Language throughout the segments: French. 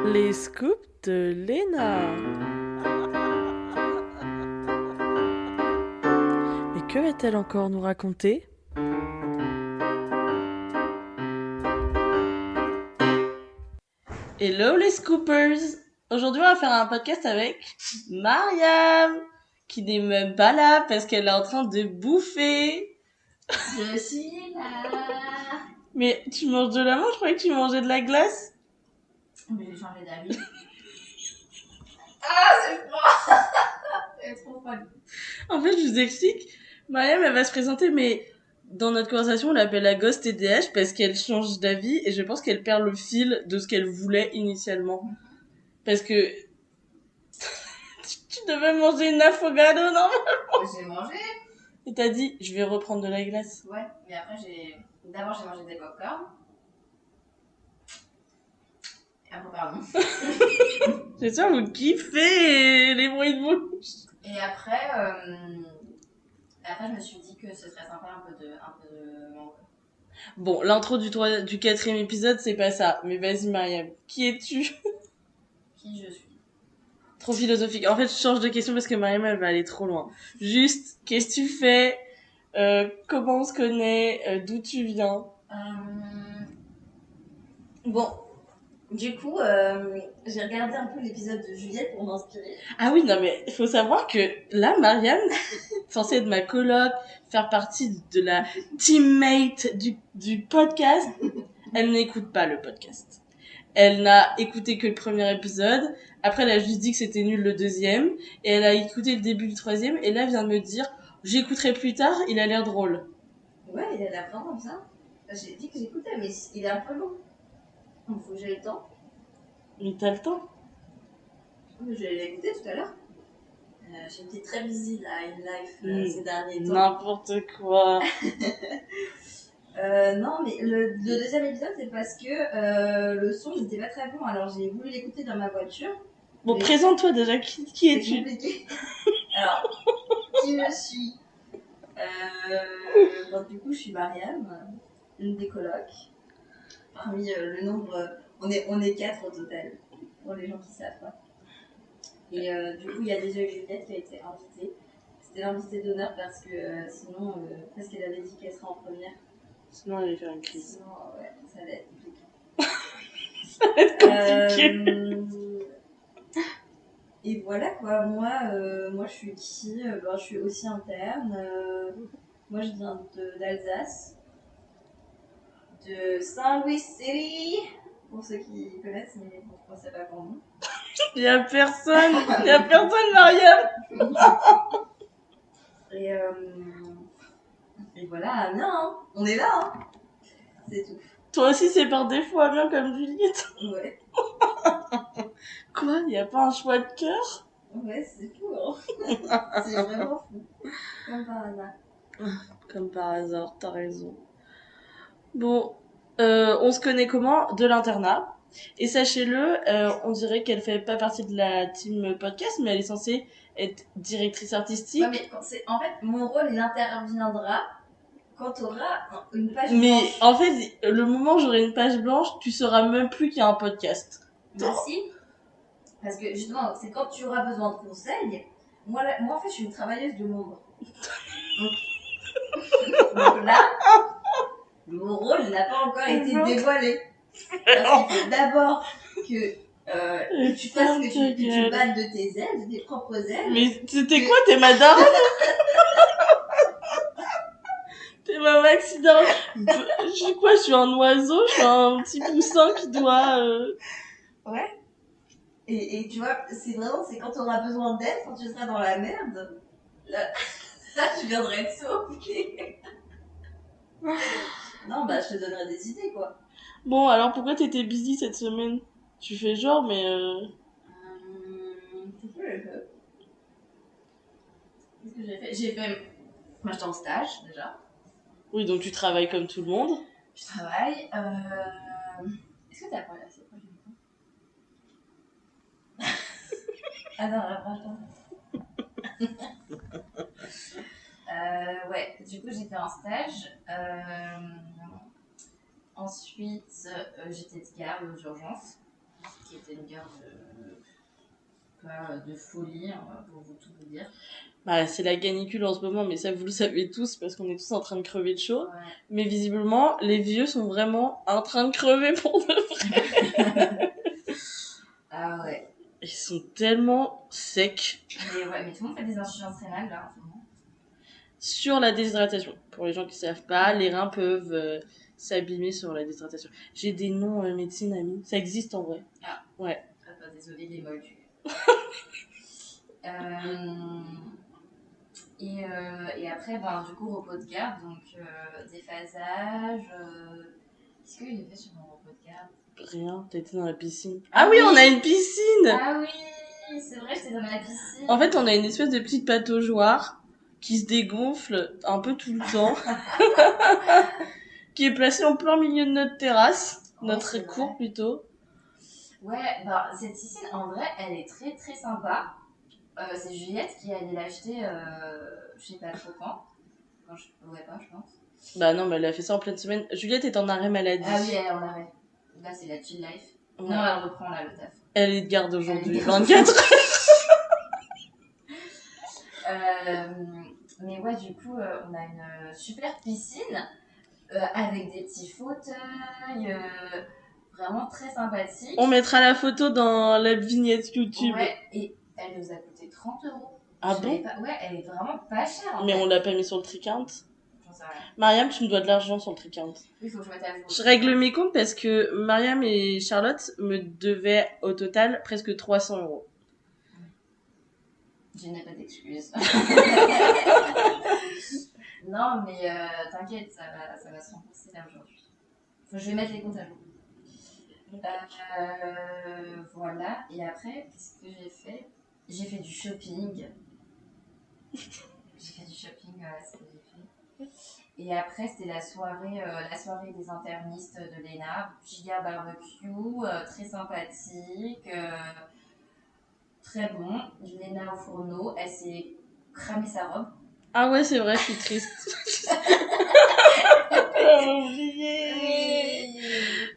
Les scoops de Léna. Mais que va-t-elle encore nous raconter ? Hello les scoopers! Aujourd'hui on va faire un podcast avec Mariam qui n'est même pas là parce qu'elle est en train de bouffer. Je suis là. Mais tu manges de la menthe? Je croyais que tu mangeais de la glace. Mais j'ai changé d'avis. Ah, c'est froid. C'est trop froid. En fait, je vous explique. Mariam, elle va se présenter, mais dans notre conversation, on l'appelle la gosse TDH parce qu'elle change d'avis et je pense qu'elle perd le fil de ce qu'elle voulait initialement. Parce que tu devais manger une affogato, non? J'ai mangé. Et t'as dit, je vais reprendre de la glace. Ouais, mais après d'abord j'ai mangé des popcorn. Et après pardon. C'est sûr, vous kiffez les bruits de bouche. Et après je me suis dit que ce serait sympa un peu de mangue. Bon, l'intro du 4e épisode, c'est pas ça. Mais vas-y, Mariam. Qui es-tu? Qui je suis? Trop philosophique. En fait, je change de question parce que Mariam, elle va aller trop loin. Juste, qu'est-ce que tu fais? Comment on se connaît? D'où tu viens? Bon, du coup, j'ai regardé un peu l'épisode de Juliette pour m'inspirer. Ah oui, non, mais il faut savoir que là, Mariam, censée être ma coloc, faire partie de la teammate du podcast, elle n'écoute pas le podcast. Elle n'a écouté que le premier épisode. Après, elle a juste dit que c'était nul le deuxième. Et elle a écouté le début du troisième. Et là, elle vient de me dire, j'écouterai plus tard, il a l'air drôle. Ouais, il a l'air vraiment bien. J'ai dit que j'écoutais, mais il est un peu long. Il faut que j'ai le temps. Mais t'as le temps. Je l'ai écouté tout à l'heure. J'étais très busy là, in life ces derniers temps. N'importe quoi. Non, mais le deuxième épisode, c'est parce que le son n'était pas très bon. Alors j'ai voulu l'écouter dans ma voiture. Bon, présente-toi déjà. Qui es-tu? Compliqué. Alors, qui je suis bon, du coup, je suis Mariam, une des colocs. Parmi le nombre, on est 4 au total, pour les gens qui savent pas. Et du coup, il y a déjà eu Juliette qui a été invitée. C'était l'invitée d'honneur parce que sinon, parce qu'elle avait dit qu'elle serait en première. Sinon, elle allait faire une crise. Sinon, ouais, ça allait être compliqué. Ça va être compliqué. Et voilà quoi, moi je suis qui? Je suis aussi interne. Moi je viens d'Alsace, de Saint-Louis City, pour ceux qui connaissent, mais bon, je pense que c'est pas pour nous. Y'a personne, Mariam. Et voilà, Amiens, hein. On est là, hein. C'est tout. Toi aussi, c'est par défaut, Amiens, comme Juliette. Ouais. Quoi? Y'a pas un choix de cœur? Ouais, c'est fou, hein. C'est vraiment fou. Comme par hasard. Comme par hasard, t'as raison. Bon, on se connaît comment? De l'internat. Et sachez-le, on dirait qu'elle fait pas partie de la team podcast, mais elle est censée être directrice artistique. Ouais, mais en fait, mon rôle, il interviendra quand tu auras une page mais blanche. En fait, le moment où j'aurai une page blanche, tu sauras même plus qu'il y a un podcast. Merci. Parce que justement, c'est quand tu auras besoin de conseils. Moi en fait, je suis une travailleuse de l'ombre. Donc là, mon rôle n'a pas encore été dévoilé. Parce qu'il faut d'abord que tu fasses que tu battes de tes ailes, de tes propres ailes. Mais c'était quoi? T'es ma daronne? T'es ma maxidore. Je suis quoi? Je suis un oiseau? Je suis un petit poussin qui doit... Ouais. Et tu vois, c'est quand tu auras besoin d'aide, quand tu seras dans la merde, là tu viendrais te sauver. Non, bah je te donnerai des idées, quoi. Bon, alors pourquoi t'étais busy cette semaine? Tu fais genre, mais... Qu'est-ce que j'ai fait? Moi, j'étais en stage, déjà. Oui, donc tu travailles comme tout le monde. Je travaille. Est-ce que t'as parlé assez proche de moi? Ah non, rapproche-toi. Ouais, du coup, j'ai fait un stage. Ensuite, j'étais de garde aux urgences. qui était une guerre de folie, pour vous tout vous dire. Bah, c'est la canicule en ce moment, mais ça, vous le savez tous, parce qu'on est tous en train de crever de chaud. Ouais. Mais visiblement, les vieux sont vraiment en train de crever pour de vrai. Ah ouais. Ils sont tellement secs. Mais tout le monde fait des insuffisances rénales, là, en ce moment. Sur la déshydratation. Pour les gens qui savent pas, les reins peuvent s'abîmer sur la déshydratation. J'ai des noms médecine, amis. Ça existe en vrai. Ah. Ouais. Ah bah, désolée, les moldus. Et après, ben, du coup, repos de garde, donc déphasage. Qu'est-ce que j'ai fait sur mon repos de garde? Rien, t'as été dans la piscine. Ah oui, on a une piscine! Ah oui, c'est vrai, j'étais dans la piscine. En fait, on a une espèce de petite pataugeoire qui se dégonfle un peu tout le temps. Qui est placée en plein milieu de notre terrasse. Ouais, Notre c'est cour vrai. plutôt. Ouais, bah, cette piscine, en vrai, elle est très très sympa. C'est Juliette qui allait l'acheter, je sais pas trop quand. Quand je pourrais pas, je pense. Bah non, mais elle a fait ça en pleine semaine. Juliette est en arrêt maladie. Ah oui, elle est en arrêt. Là, c'est la chill life. Ouais. Non, elle reprend là le taf. Elle est de garde aujourd'hui, Elle est de garde. 24 Mais ouais, du coup, on a une super piscine avec des petits fauteuils, vraiment très sympathiques. On mettra la photo dans la vignette YouTube. Ouais, et elle nous a coûté 30 euros. Ah Je bon? l'avais pas... Ouais, elle est vraiment pas chère. En Mais fait. on l'a pas mis sur le tricount. J'en sais rien. Mariam, tu me dois de l'argent sur le tricount. Il faut que je mette à jour. Je règle mes comptes parce que Mariam et Charlotte me devaient au total presque 300 euros. Je n'ai pas d'excuses. Non, mais t'inquiète, ça va se rembourser là aujourd'hui. Je vais mettre les comptes à jour. Voilà, et après, qu'est-ce que j'ai fait? J'ai fait du shopping. C'est ce que j'ai fait. Et après, c'était la soirée des internistes de Léna. Giga barbecue, très sympathique, très bon. Léna au fourneau, elle s'est cramé sa robe. Ah ouais, c'est vrai, je suis triste. J'ai oublié.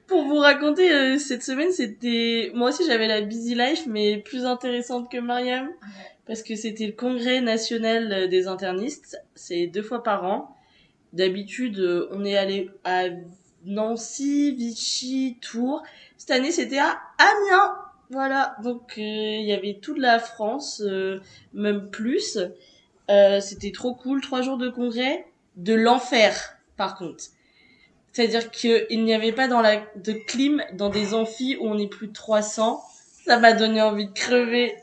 Pour vous raconter, cette semaine, c'était... Moi aussi, j'avais la busy life, mais plus intéressante que Mariam. Parce que c'était le congrès national des internistes. C'est 2 fois par an. D'habitude, on est allé à Nancy, Vichy, Tours. Cette année, c'était à Amiens. Voilà. Donc, il y avait toute la France, même plus. C'était trop cool. 3 jours de congrès. De l'enfer, par contre. C'est-à-dire qu'il n'y avait pas de clim dans des amphis où on est plus de 300. Ça m'a donné envie de crever.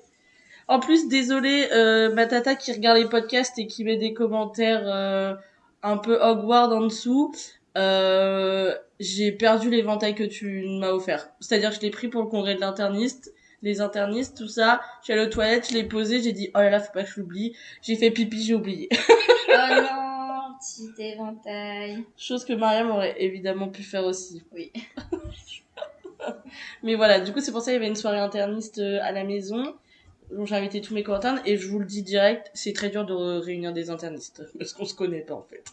En plus, désolé, ma tata qui regarde les podcasts et qui met des commentaires un peu awkward en dessous, j'ai perdu l'éventail que tu m'as offert. C'est-à-dire que je l'ai pris pour le congrès de l'interniste, les internistes, tout ça. Je suis allée aux toilettes, je l'ai posé, j'ai dit, oh là là, faut pas que je l'oublie. J'ai fait pipi, j'ai oublié. Oh non, petit éventail. Chose que Mariam aurait évidemment pu faire aussi. Oui. Mais voilà, du coup, c'est pour ça qu'il y avait une soirée interniste à la maison. Donc j'ai invité tous mes co-internes et je vous le dis direct, c'est très dur de réunir des internistes parce qu'on se connaît pas en fait.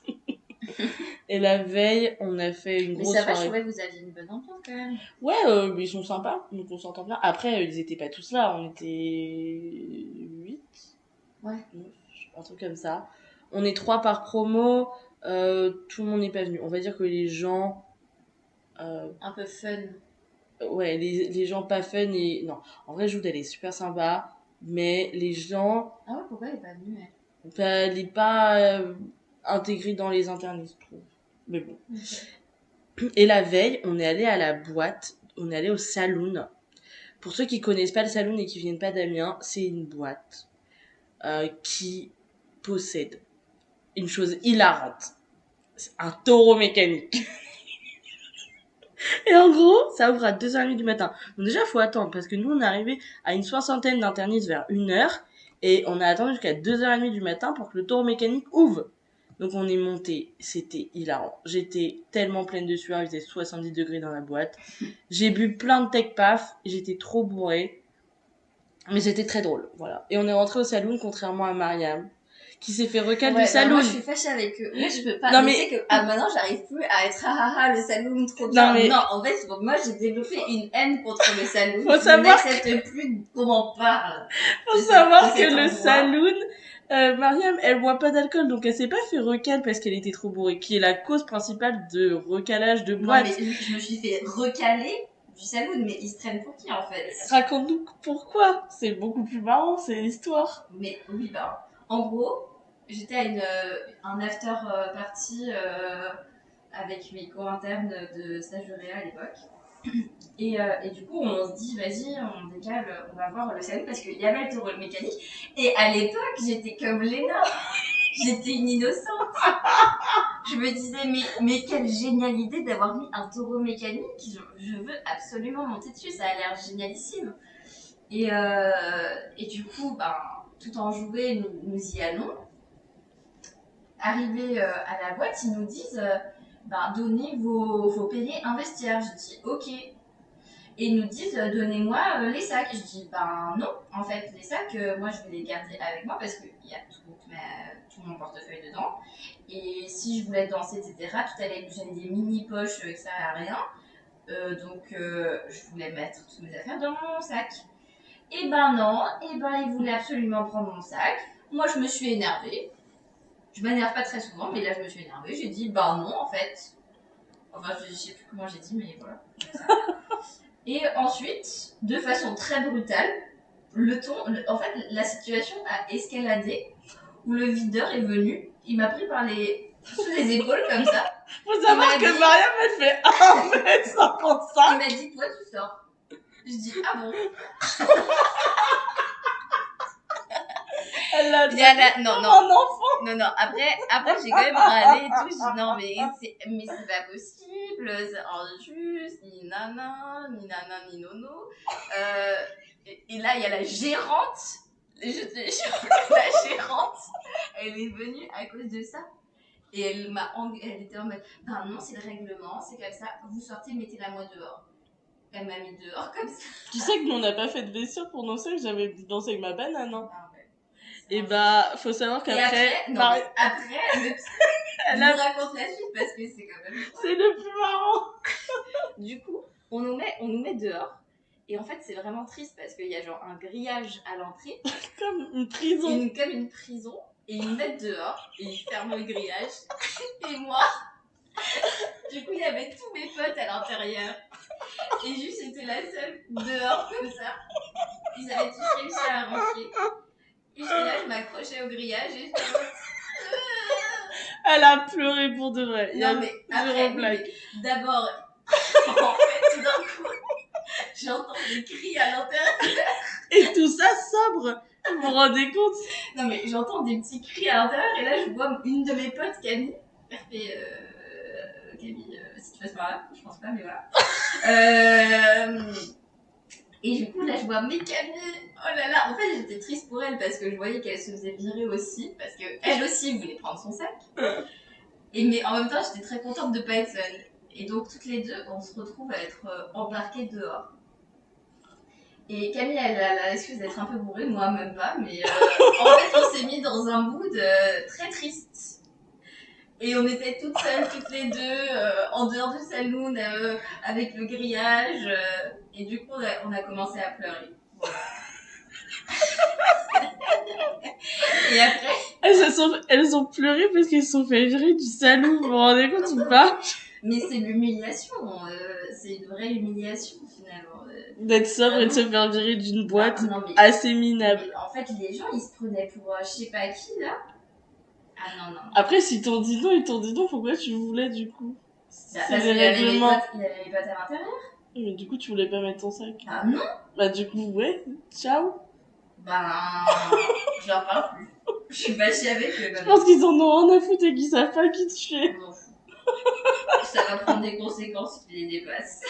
Et la veille, on a fait une grosse soirée. Mais ça va, je soirée. trouvais que vous aviez une bonne entente quand même. Ouais, mais ils sont sympas, donc on s'entend bien. Après, ils étaient pas tous là, on était 8. Ouais. 9, un truc comme ça. On est 3 par promo, tout le monde n'est pas venu. On va dire que les gens... Un peu fun. Ouais, les gens pas fun et... Non, en vrai, Jude, elle est super sympa, mais les gens... Ah ouais, pourquoi elle est pas venue elle? Bah, elle est pas intégrée dans les internistes, je trouve. Mais bon. Okay. Et la veille, on est allé à la boîte, on est allé au saloon. Pour ceux qui connaissent pas le saloon et qui viennent pas d'Amiens, c'est une boîte qui possède une chose hilarante. C'est un taureau mécanique. Et en gros, ça ouvre à 2h30 du matin. Donc déjà, faut attendre, parce que nous, on est arrivé à une 60aine d'internistes vers 1h, et on a attendu jusqu'à 2h30 du matin pour que le taureau mécanique ouvre. Donc on est monté, c'était hilarant. J'étais tellement pleine de sueur, il faisait 70 degrés dans la boîte. J'ai bu plein de tech paf, j'étais trop bourrée. Mais c'était très drôle, voilà. Et on est rentré au saloon, contrairement à Mariam, qui s'est fait recal Ouais, du saloon. moi, je suis fâchée avec eux. Moi, je peux pas. Non, mais mais- tu sais que maintenant, j'arrive plus à être le saloon trop bien. Non, mais- En fait, moi, j'ai développé une haine contre le saloon. Faut Je savoir n'accepte plus qu'on m'en parle. Faut de savoir cet que le endroit. saloon, Mariam, elle boit pas d'alcool, donc elle s'est pas fait recal parce qu'elle était trop bourrée, qui est la cause principale de recalage de Non, boîte. mais oui, je me suis fait recaler du saloon, mais ils se traînent pour qui, en fait? Raconte-nous pourquoi. C'est beaucoup plus marrant, c'est l'histoire. Mais oui, bah, en gros, j'étais à un after party avec mes co-internes de stage de réa à l'époque. Et du coup, on se dit, vas-y, on décale, on va voir le saloon parce qu'il y avait le taureau mécanique. Et à l'époque, j'étais comme Léna. J'étais une innocente. Je me disais, mais quelle géniale idée d'avoir mis un taureau mécanique. Je veux absolument monter dessus, ça a l'air génialissime. Et du coup, ben, tout en jouet, nous y allons. Arrivés à la boîte, ils nous disent donnez faut payer un vestiaire. Je dis ok. Et ils nous disent donnez-moi les sacs. Je dis non, en fait, les sacs, moi je vais les garder avec moi parce qu'il y a tout mon portefeuille dedans. Et si je voulais danser, etc., j'avais des mini poches qui servaient à rien. Donc je voulais mettre toutes mes affaires dans mon sac. Et non, ils voulaient absolument prendre mon sac. Moi je me suis énervée. Je m'énerve pas très souvent, mais là je me suis énervée. J'ai dit non en fait. Enfin je sais plus comment j'ai dit, mais voilà. Et ensuite, de façon très brutale, en fait la situation a escaladé où le videur est venu. Il m'a pris sous les épaules comme ça. Faut savoir que Mariam, elle fait 1m55. Il m'a dit toi tu sors. Je dis ah bon. Elle l'a dit. Non. Mon enfant. Non, après j'ai quand même râlé et tout. Je dis non, mais c'est pas possible, c'est injuste, ni nana, ni nono. Et là, il y a la gérante. Je te jure, la gérante, elle est venue à cause de ça. Et elle était en mode non, c'est le règlement, c'est comme ça, vous sortez, mettez-la moi dehors. Elle m'a mis dehors comme ça. Tu sais que nous on n'a pas fait de vestiaire pour danser, que j'avais dansé avec ma banane, non? Et faut savoir qu'après. Après, elle nous raconte la suite parce que c'est quand même. C'est le plus marrant. Du coup, on nous met dehors. Et en fait, c'est vraiment triste parce qu'il y a genre un grillage à l'entrée. Comme une prison. Comme une prison. Et ils nous mettent dehors. Et ils ferment le grillage. Et moi, du coup, il y avait tous mes potes à l'intérieur. Et juste, j'étais la seule dehors comme ça. Ils avaient tous réussi à rentrer. Et j'étais là, je m'accrochais au grillage et Elle a pleuré pour de vrai. Non, mais après, d'abord, en fait, tout d'un coup, j'entends des cris à l'intérieur. Et tout ça sobre. Vous vous rendez compte? Non, mais j'entends des petits cris à l'intérieur et là, je vois une de mes potes, Camille. Elle fait Camille, si tu passes par là, je pense pas, mais voilà. Et du coup, là, je vois mes Camille. Oh là là, en fait, j'étais triste pour elle parce que je voyais qu'elle se faisait virer aussi, parce qu'elle aussi voulait prendre son sac. Mais en même temps, j'étais très contente de pas être seule. Et donc, toutes les deux, on se retrouve à être embarquées dehors. Et Camille, elle a l'excuse d'être un peu bourrée, moi même pas, mais en fait, on s'est mis dans un mood très triste. Et on était toutes seules, toutes les deux, en dehors du saloon, avec le grillage. Et du coup, on a commencé à pleurer. Voilà. Et après, elles ont pleuré parce qu'elles se sont fait virer du saloon. Vous vous rendez compte ou pas? mais c'est l'humiliation. C'est une vraie humiliation, finalement. D'être sobre et de se faire virer d'une boîte mais, assez minable. Mais en fait, les gens, ils se prenaient pour je sais pas qui, là. Ah non. Après, si t'ont dit non, ils t'ont dit non, pourquoi tu voulais du coup? Parce qu'il y avait les potes à l'intérieur. Mais du coup, tu voulais pas mettre ton sac? Ah non. Bah du coup, ouais, ciao. Je leur parle plus. Je suis fâchée avec eux. Je pense qu'ils en ont rien à foutre et qu'ils savent pas qui tu es. Je m'en fous. Ça va prendre des conséquences qui les dépassent.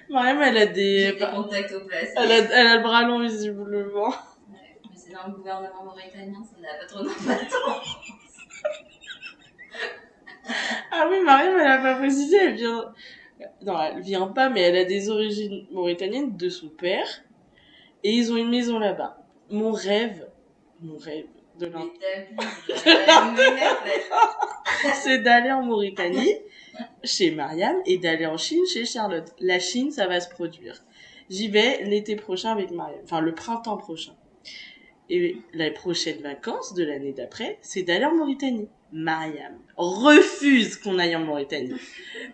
Mariam, elle a J'ai des contacts au place. Elle a le bras long, visiblement. Ouais, mais c'est dans le gouvernement mauritanien, ça n'a pas trop d'importance. Ah oui, Mariam, elle a pas précisé, elle vient... Non, elle vient pas, mais elle a des origines mauritaniennes de son père. Et ils ont une maison là-bas. Mon rêve, mon rêve de l'Inde, c'est d'aller en Mauritanie chez Mariam et d'aller en Chine chez Charlotte. La Chine, ça va se produire. J'y vais l'été prochain avec Mariam, enfin le printemps prochain. Et les prochaines vacances de l'année d'après, c'est d'aller en Mauritanie. Mariam refuse qu'on aille en Mauritanie.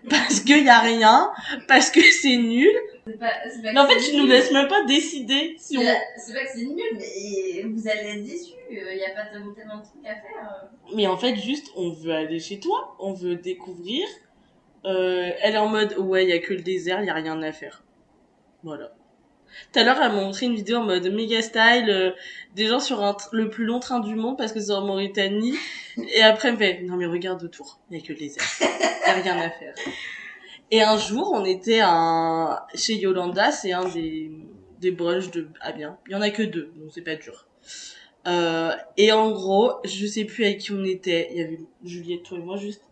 Parce qu'il y a rien, parce que c'est nul. Mais en fait, tu nous laisses même pas décider si on... C'est pas que c'est nul, mais vous allez être déçus. Il n'y a pas tellement de trucs à faire. Mais en fait, juste, on veut aller chez toi, on veut découvrir. Elle est en mode, ouais, il y a que le désert, il y a rien à faire. Voilà. Tout à l'heure, elle m'a montré une vidéo en mode méga style, des gens sur le plus long train du monde parce que c'est en Mauritanie. Et après, elle me fait, non mais regarde autour, il y a que le désert. Il y a rien à faire. Et un jour, on était chez Yolanda, c'est un des brunchs de Amiens. Il y en a que 2, donc c'est pas dur. Et en gros, je sais plus avec qui on était. Il y avait Juliette, toi et moi juste.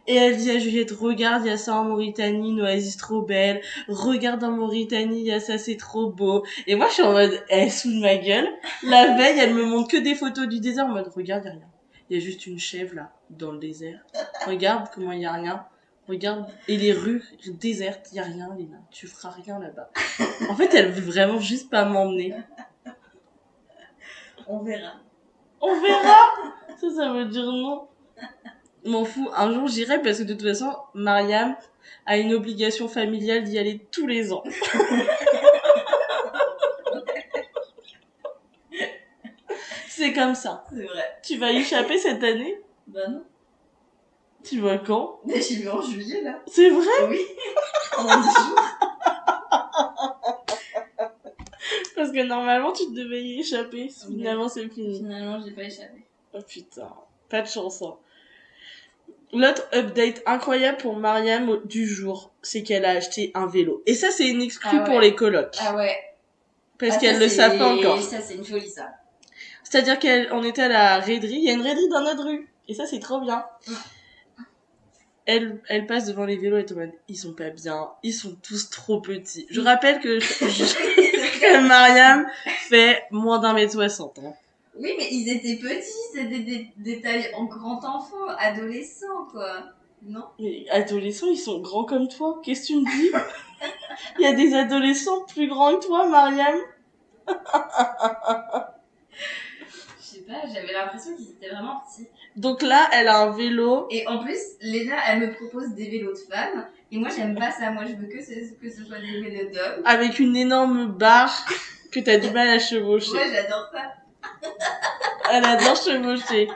Et elle dit à Juliette, regarde, il y a ça en Mauritanie, une oasis trop belle. Regarde en Mauritanie, il y a ça, c'est trop beau. Et moi, je suis en mode, elle sous de ma gueule. La veille, elle me montre que des photos du désert en mode, regarde, il y a rien. Il y a juste une chèvre là, dans le désert. Regarde comment il y a rien. Regarde. Et les rues désertes, il y a rien, Léna. Tu feras rien là-bas. En fait, elle veut vraiment juste pas m'emmener. On verra. On verra. Ça veut dire non. M'en fous, un jour j'irai parce que de toute façon, Mariam a une obligation familiale d'y aller tous les ans. C'est comme ça. C'est vrai. Tu vas y échapper cette année? Bah non. Tu vas quand? Mais j'y vais en juillet là. C'est vrai? Oui. En 10 jours. Parce que normalement tu devais y échapper. Finalement c'est fini. Finalement j'ai pas échappé. Oh putain, pas de chance hein. L'autre update incroyable pour Mariam du jour, c'est qu'elle a acheté un vélo. Et ça, c'est une exclue pour les colocs. Ah ouais. Parce qu'elles le savent pas encore. Ça, c'est une folie, ça. C'est-à-dire qu'on était à la raiderie, il y a une raiderie dans notre rue. Et ça, c'est trop bien. Elle passe devant les vélos et tout le monde, ils sont pas bien, ils sont tous trop petits. Je rappelle que, que Mariam fait moins d'1m60. Hein. Oui, mais ils étaient petits, c'était des tailles en grand enfant, adolescents, quoi. Non? Mais adolescents, ils sont grands comme toi. Qu'est-ce que tu me dis? Il y a des adolescents plus grands que toi, Mariam? Je sais pas, j'avais l'impression qu'ils étaient vraiment petits. Donc là, elle a un vélo. Et en plus, Léna, elle me propose des vélos de femmes. Et moi, j'aime pas ça. Moi, je veux que ce soit des vélos d'hommes. Avec une énorme barre que t'as du mal à chevaucher. Moi, j'adore ça. Elle adore chevaucher.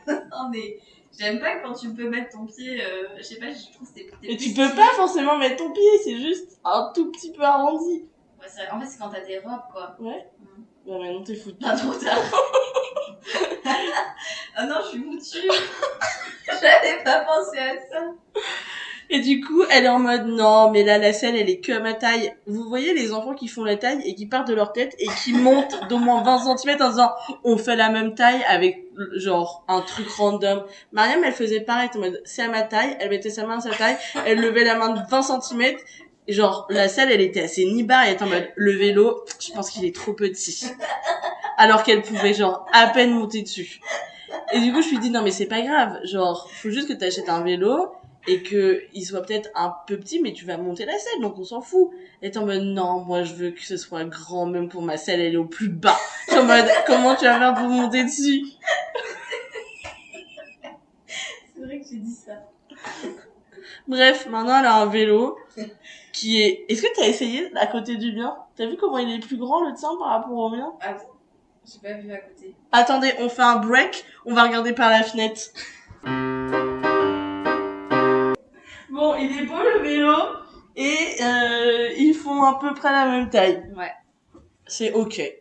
Non, mais j'aime pas quand tu peux mettre ton pied, je sais pas, je trouve que c'est... Et tu peux pas forcément mettre ton pied, c'est juste un tout petit peu arrondi. Ouais, en fait, c'est quand t'as tes robes, quoi. Ouais. Bah maintenant t'es foutu. Pas trop tard. Ah non, je suis foutue. J'avais pas pensé à ça. Et du coup, elle est en mode, non, mais là, la selle, elle est que à ma taille. Vous voyez les enfants qui font la taille et qui partent de leur tête et qui montent d'au moins 20 cm en disant, on fait la même taille avec, genre, un truc random. Mariam, elle faisait pareil, en mode, c'est à ma taille, elle mettait sa main à sa taille, elle levait la main de 20 cm. Genre, la selle, elle était assez nibarre, elle était en mode, le vélo, je pense qu'il est trop petit. Alors qu'elle pouvait, genre, à peine monter dessus. Et du coup, je lui dis, non, mais c'est pas grave. Genre, faut juste que t'achètes un vélo et que il soit peut-être un peu petit, mais tu vas monter la selle, donc on s'en fout. Elle est en mode, non, moi, je veux que ce soit grand, même pour ma selle, elle est au plus bas. Je suis en mode, comment tu vas faire pour monter dessus? C'est vrai que j'ai dit ça. Bref, maintenant, elle a un vélo qui est... Est-ce que t'as essayé à côté du mien? T'as vu comment il est plus grand, le tien, par rapport au mien? Ah bon? J'ai pas vu à côté. Attendez, on fait un break, on va regarder par la fenêtre. Bon, il est beau le vélo et ils font à peu près la même taille. Ouais. C'est ok. Et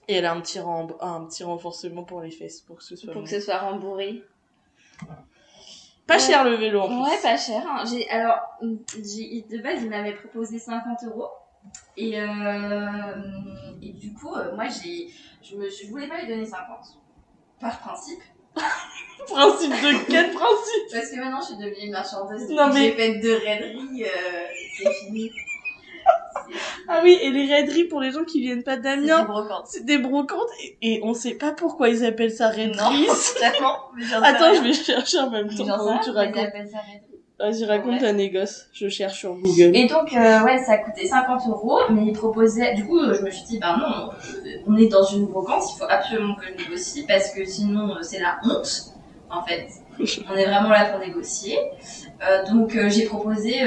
elle a un petit renforcement pour les fesses pour que ce soit. Pour que ce soit rembourré. Pas cher le vélo en plus. Ouais, pas cher. Hein. De base, il m'avait proposé 50 €. Et du coup, moi, je voulais pas lui donner 50. Par principe. Principe de quel principe? Parce que maintenant, je suis devenue une marchandeuse. Non, mais... J'ai fait 2 raideries, c'est fini. Ah oui, et les raideries pour les gens qui viennent pas C'est des d'Amiens, brocantes. c'est des brocantes et on sait pas pourquoi ils appellent ça Non, raiderie. totalement. Mais j'en sais Attends, je rien. vais chercher en même Mais temps j'en sais pendant rien que tu pourquoi ils racontes. appellent ça raiderie. Vas-y, raconte Ouais. ta négoce. Je cherche sur Google. Et donc, ouais, ça a coûté 50 €, mais ils proposaient. Du coup, je me suis dit, ben non, on est dans une brocante, il faut absolument que je négocie parce que sinon, c'est la honte, en fait. On est vraiment là pour négocier. Donc, j'ai proposé,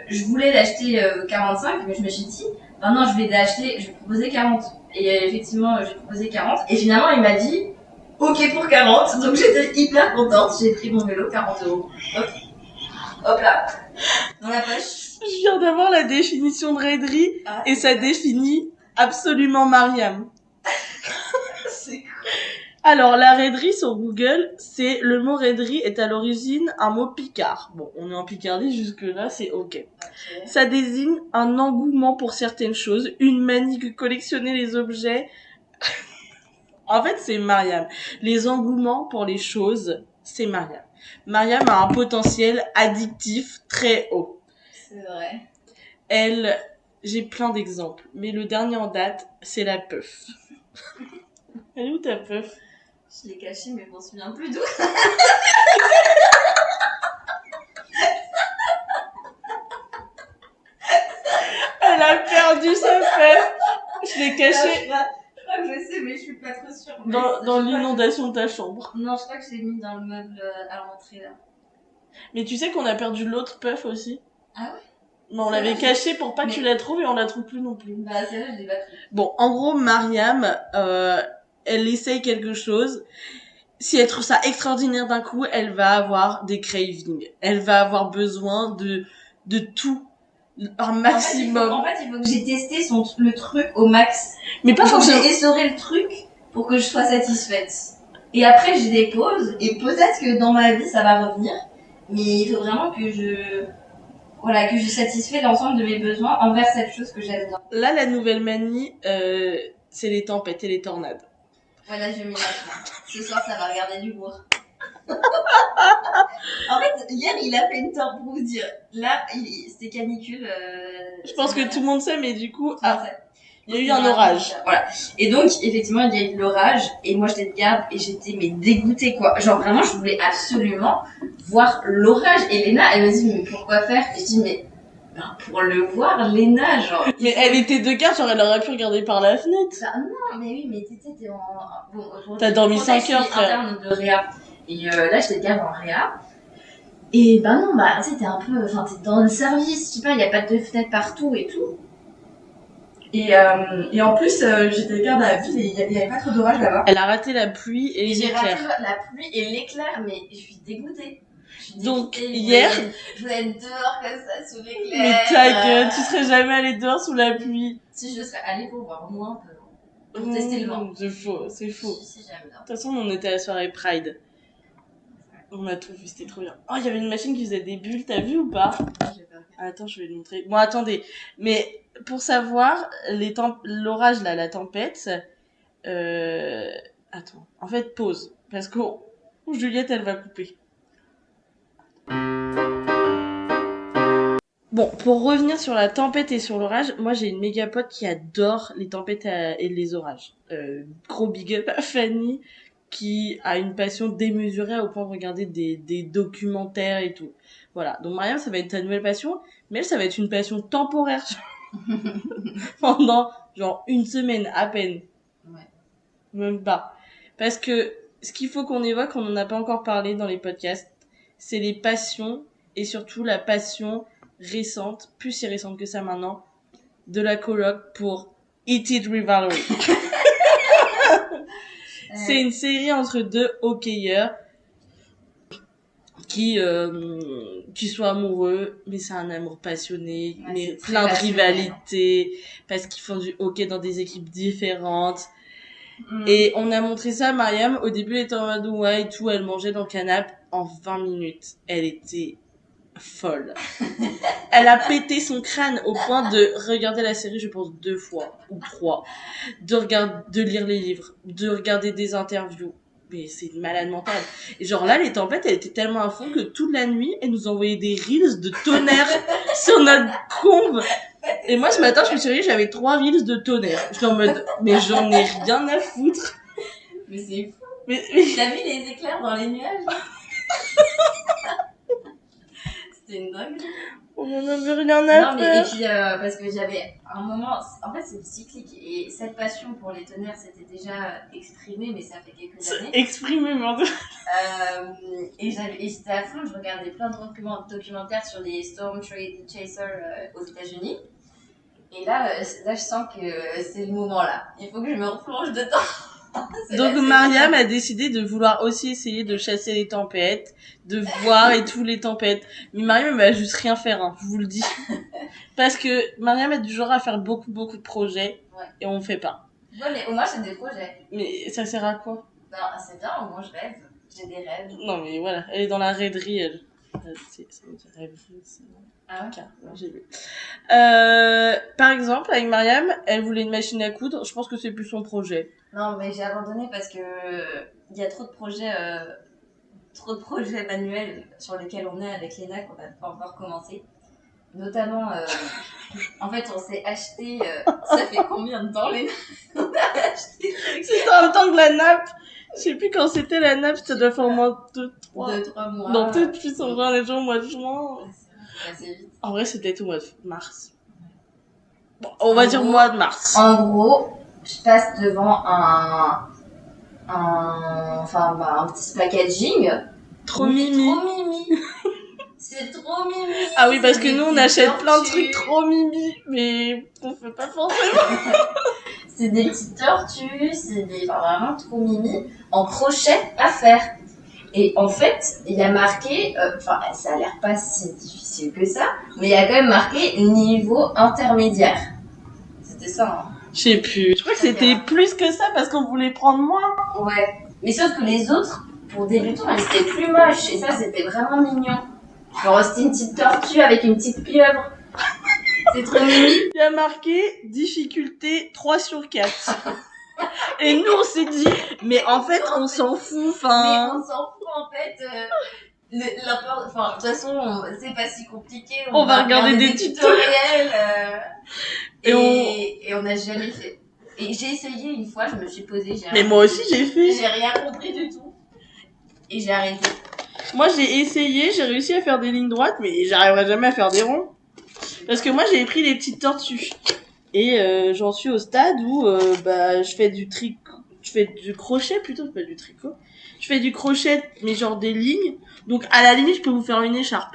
je voulais l'acheter 45, mais je me suis dit, ben non, je vais proposer 40. Et effectivement, j'ai proposé 40. Et finalement, il m'a dit, ok pour 40. Donc, j'étais hyper contente. J'ai pris mon vélo, 40 €. Hop là, dans la poche. Je viens d'avoir la définition de raiderie Ah, et ça définit absolument Mariam. c'est cool. Alors, la raiderie sur Google, le mot raiderie est à l'origine un mot picard. Bon, on est en Picardie, jusque-là, c'est ok. Ça désigne un engouement pour certaines choses, une manie que collectionner les objets. En fait, c'est Mariam. Les engouements pour les choses, c'est Mariam. Mariam a un potentiel addictif très haut. C'est vrai. J'ai plein d'exemples, mais le dernier en date, c'est la puff. Elle est où ta puff? Je l'ai caché, mais je m'en souviens plus d'où. Elle a perdu sa puff. Je l'ai cachée Je crois que je sais, mais je suis pas trop sûre. Mais dans je crois l'inondation de ta chambre. Non, je crois que je l'ai mis dans le meuble à l'entrée là. Mais tu sais qu'on a perdu l'autre puff aussi? Ah ouais? Mais on C'est l'avait vrai. cachée pour pas que Mais- tu la trouves et on la trouve plus non plus. Bah, c'est vrai, je l'ai pas pris. Bon, en gros, Mariam, elle essaye quelque chose. Si elle trouve ça extraordinaire d'un coup, elle va avoir des cravings. Elle va avoir besoin de tout, un maximum. En fait, il faut que j'ai testé le truc au max. Mais pas Il faut que forcément. j'ai essoré le truc pour que je sois satisfaite. Et après, j'ai des pauses. Et peut-être que dans ma vie, ça va revenir. Mais il faut vraiment que je satisfais l'ensemble de mes besoins envers cette chose que j'adore. Là, la nouvelle manie, c'est les tempêtes et les tornades. Voilà, je m'y lâche là. Ce soir, ça va regarder l'humour. En fait, hier, il a fait une torte pour vous dire. Là, c'était canicule. Je pense que tout le monde sait, mais du coup, il y a eu Donc, un orage. Voilà. Et donc, effectivement, il y a eu l'orage. Et moi, j'étais de garde et j'étais mais dégoûtée, quoi. Genre, vraiment, je voulais absolument voir l'orage. Et Léna, elle m'a dit, mais pourquoi faire? Et je dis, mais pour le voir, Léna, genre. Mais elle était de garde, genre elle aurait pu regarder par la fenêtre. Bah, non, mais oui, mais t'es en. Bon, aujourd'hui, T'as dormi contexte, 5 heures, je suis frère. interne de Réa. Et là, j'étais de garde en Réa. Et bah non, bah, tu sais, t'es un peu. Enfin, t'es dans le service, je sais pas, il y a pas de fenêtre partout et tout. Et en plus, j'étais de garde à la ville et il y avait pas trop d'orage là-bas. Elle a raté la pluie et Et j'ai raté l'éclair. la pluie et l'éclair, mais je suis dégoûtée. Donc, dégoûtée, hier- je voulais être dehors comme ça sous l'éclair. Mais ta gueule, tu serais jamais allée dehors sous la pluie. Si je serais allée pour voir au moins un peu. Pour tester le vent. C'est faux, c'est faux. Si, j'aime bien. De toute façon, on était à la soirée Pride. On a tout vu, c'était trop bien. Oh, il y avait une machine qui faisait des bulles, t'as vu ou pas? J'ai peur. Attends, je vais te montrer. Bon, attendez. Mais pour savoir, l'orage, là, la tempête... Attends. En fait, pause. Parce que Juliette, elle va couper. Bon, pour revenir sur la tempête et sur l'orage, moi j'ai une méga pote qui adore les tempêtes et les orages. Gros big up à Fanny, qui a une passion démesurée au point de regarder des documentaires et tout. Voilà, donc Mariam, ça va être ta nouvelle passion, mais elle, ça va être une passion temporaire. Pendant genre une semaine à peine. Ouais. Même pas. Parce que ce qu'il faut qu'on évoque, on n'en a pas encore parlé dans les podcasts, c'est les passions et surtout la passion récente, plus si récente que ça maintenant, de la coloc pour Eat It Rivalry. C'est une série entre deux hockeyeurs qui sont amoureux, mais c'est un amour passionné, Ouais, mais c'est très plein de passionnel. rivalité, parce qu'ils font du hockey dans des équipes différentes. Mm. Et on a montré ça à Mariam. Au début, elle était en mode ouais et tout. Elle mangeait dans le canapé. En 20 minutes, elle était folle. Elle a pété son crâne au point de regarder la série, je pense, 2 fois ou 3. De lire les livres, de regarder des interviews. Mais c'est une malade mentale. Et genre là, les tempêtes, elle était tellement à fond que toute la nuit, elle nous envoyait des reels de tonnerre sur notre combe. Et moi, ce matin, je me suis réveillée, j'avais 3 reels de tonnerre. J'étais en mode, mais j'en ai rien à foutre. Mais c'est fou. Mais... T'as vu les éclairs dans les nuages? C'était une dingue. On en avait rien à Non, mais et faire. puis parce que j'avais un moment, en fait c'est cyclique et cette passion pour les tonnerres c'était déjà exprimé, mais ça fait quelques années. Exprimé, merde. Et j'étais à fond, je regardais plein de documentaires sur les Storm Chasers aux États-Unis. Et là je sens que c'est le moment là. Il faut que je me replonge dedans. Donc Mariam a décidé de vouloir aussi essayer de chasser les tempêtes, de voir et tout les tempêtes. Mais Mariam elle va juste rien faire, hein, je vous le dis. Parce que Mariam est du genre à faire beaucoup de projets et on fait pas. Ouais, mais au moins j'ai des projets. Mais ça sert à quoi? Ben, c'est bien, au moins je rêve. J'ai des rêves. Non mais voilà, elle est dans la rêverie elle. C'est une rêverie, c'est... Ah ouais. Car, j'ai vu. Par exemple, avec Mariam, elle voulait une machine à coudre. Je pense que c'est plus son projet. Non, mais j'ai abandonné parce que il y a trop de projets manuels sur lesquels on est avec Léna qu'on n'a pas encore commencé. Notamment, en fait, on s'est acheté. Ça fait combien de temps, Léna? On a acheté. C'était en même temps que la nappe. Je sais plus quand c'était la nappe, ça doit faire au moins 2-3 mois. Non, peut-être plus en vrai, les gens au mois de juin. C'est assez vite. En vrai, c'était au mois de mars. Bon, on va dire mois de mars. En gros, je passe devant un petit packaging. Trop mimi. Trop mimi. C'est trop mimi. Ah oui, parce que nous, on achète plein de tortues. trucs trop mimi, mais on fait pas forcément. C'est des petites tortues, vraiment trop mimi, en crochet à faire. Et en fait, il y a marqué, ça a l'air pas si difficile que ça, mais il y a quand même marqué niveau intermédiaire. C'était ça, hein. Je sais plus. Je crois que c'était plus que ça parce qu'on voulait prendre moins. Ouais. Mais sauf que les autres, pour débutants, elles étaient plus moches. Et ça, c'était vraiment mignon. Genre, c'était une petite tortue avec une petite pieuvre. C'est trop mimi. Il y a marqué difficulté 3/4. Et nous, on s'est dit, mais en fait, on s'en fout, Mais enfin. on s'en fout, en fait. De toute façon, c'est pas si compliqué. On va regarder des tutoriels. Et et on n'a jamais fait. Et j'ai essayé une fois, je me suis posée. Mais moi aussi, j'ai fait. J'ai rien compris du tout. Et j'ai arrêté. Moi, j'ai essayé, j'ai réussi à faire des lignes droites, mais j'arriverai jamais à faire des ronds. Parce que moi, j'ai pris les petites tortues. Et j'en suis au stade où je fais du crochet plutôt, pas du tricot. Je fais du crochet, mais genre des lignes. Donc, à la limite, je peux vous faire une écharpe.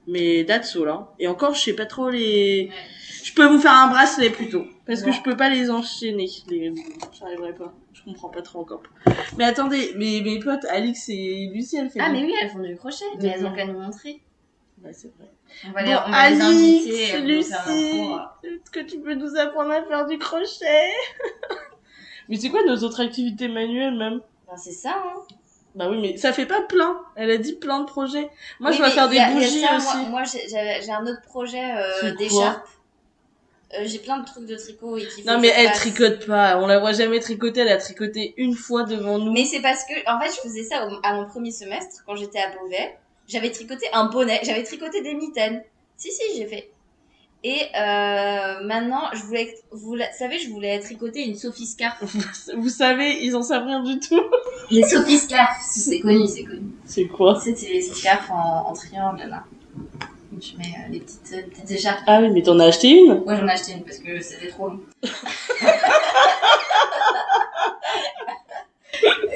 Mais that's all, hein. Et encore, je sais pas trop les... Ouais. Je peux vous faire un bracelet plutôt. Parce que Ouais. je peux pas les enchaîner. J'arriverai pas. Je comprends pas trop encore. Mais attendez, mes potes, Alix et Lucie, elles font Ah, mais oui, elles font du crochet. Mais elles ont qu'à nous montrer. Ouais, c'est vrai. On va Bon, les inviter. Alix, elles vont faire un Lucie, cours. est-ce que tu peux nous apprendre à faire du crochet? Mais c'est quoi nos autres activités manuelles même? Ben, c'est ça, hein. Bah oui, mais ça fait pas plein. Elle a dit plein de projets. Moi, Oui, je dois mais faire des y a bougies ça, aussi. Moi, j'ai un autre projet C'est quoi? d'écharpe. J'ai plein de trucs de tricot et qu'il faut Non, que mais je elle fasse. tricote pas. On la voit jamais tricoter. Elle a tricoté une fois devant nous. Mais c'est parce que, en fait, je faisais ça à mon premier semestre, quand j'étais à Beauvais. J'avais tricoté un bonnet, j'avais tricoté des mitaines. Si, j'ai fait. Et maintenant, vous savez, je voulais tricoter une Sophie Scarf. Vous savez, ils en savent rien du tout. Les Sophie Scarf, si, c'est connu. C'est quoi? C'était les scarfs en triangle, là. Donc, je mets les petites écharpes. Ah oui, mais t'en as acheté une? Ouais, j'en ai acheté une parce que c'était trop long.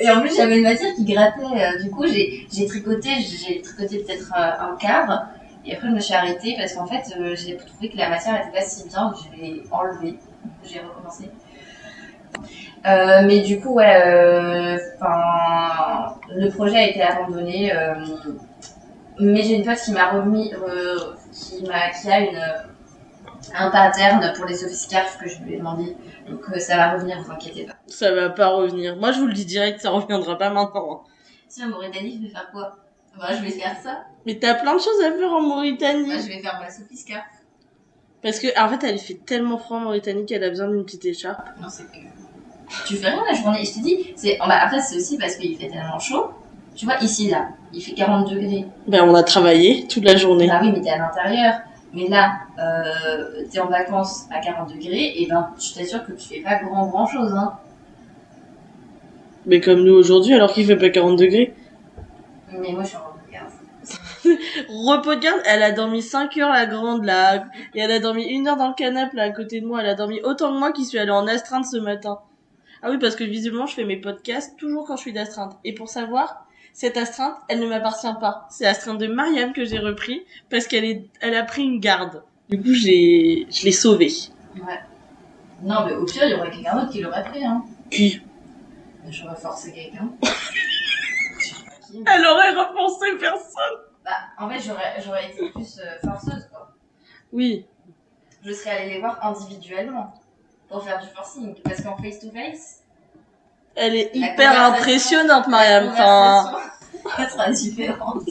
Et en plus, j'avais une matière qui grattait. Du coup, j'ai tricoté peut-être un quart. Et après, je me suis arrêtée parce qu'en fait, j'ai trouvé que la matière était pas si bien. Donc, je l'ai enlevée. J'ai recommencé. Mais du coup, ouais, le projet a été abandonné. Mais j'ai une pote qui m'a remis, qui a un pattern pour les Sophie Scarf que je lui ai demandé. Donc ça va revenir, vous inquiétez pas. Ça va pas revenir. Moi, je vous le dis direct, ça reviendra pas maintenant. Si en Mauritanie, je vais faire quoi? Bah, je vais faire ça. Mais t'as plein de choses à faire en Mauritanie. Bah, je vais faire ma Sophie Scarf. Parce que, en fait, elle fait tellement froid en Mauritanie qu'elle a besoin d'une petite écharpe. Non, c'est que... Tu fais rien la journée. Je te dis, après, c'est aussi parce qu'il fait tellement chaud. Tu vois, ici, là, il fait 40 degrés. Ben, on a travaillé toute la journée. Bah oui, mais t'es à l'intérieur. Mais là, t'es en vacances à 40 degrés, et ben, je t'assure que tu fais pas grand chose, hein. Mais comme nous aujourd'hui, alors qu'il fait pas 40 degrés. Mais moi, je suis en vacances. Repos de garde, elle a dormi 5 heures, la grande, là. Et elle a dormi 1 heure dans le canapé, là, à côté de moi. Elle a dormi autant que moi qui suis allée en astreinte ce matin. Ah oui, parce que visiblement, je fais mes podcasts toujours quand je suis d'astreinte. Et pour savoir, cette astreinte, elle ne m'appartient pas. C'est l'astreinte de Mariam que j'ai repris parce elle a pris une garde. Du coup, je l'ai sauvée. Ouais. Non, mais au pire, il y aurait quelqu'un d'autre qui l'aurait pris, hein. Qui? J'aurais forcé quelqu'un. Elle aurait repensé personne. Bah, en fait, j'aurais été plus forceuse, quoi. Oui. Je serais allée les voir individuellement pour faire du forcing. Parce qu'en face-to-face, Elle est hyper impressionnante, Mariam. Elle sera différente.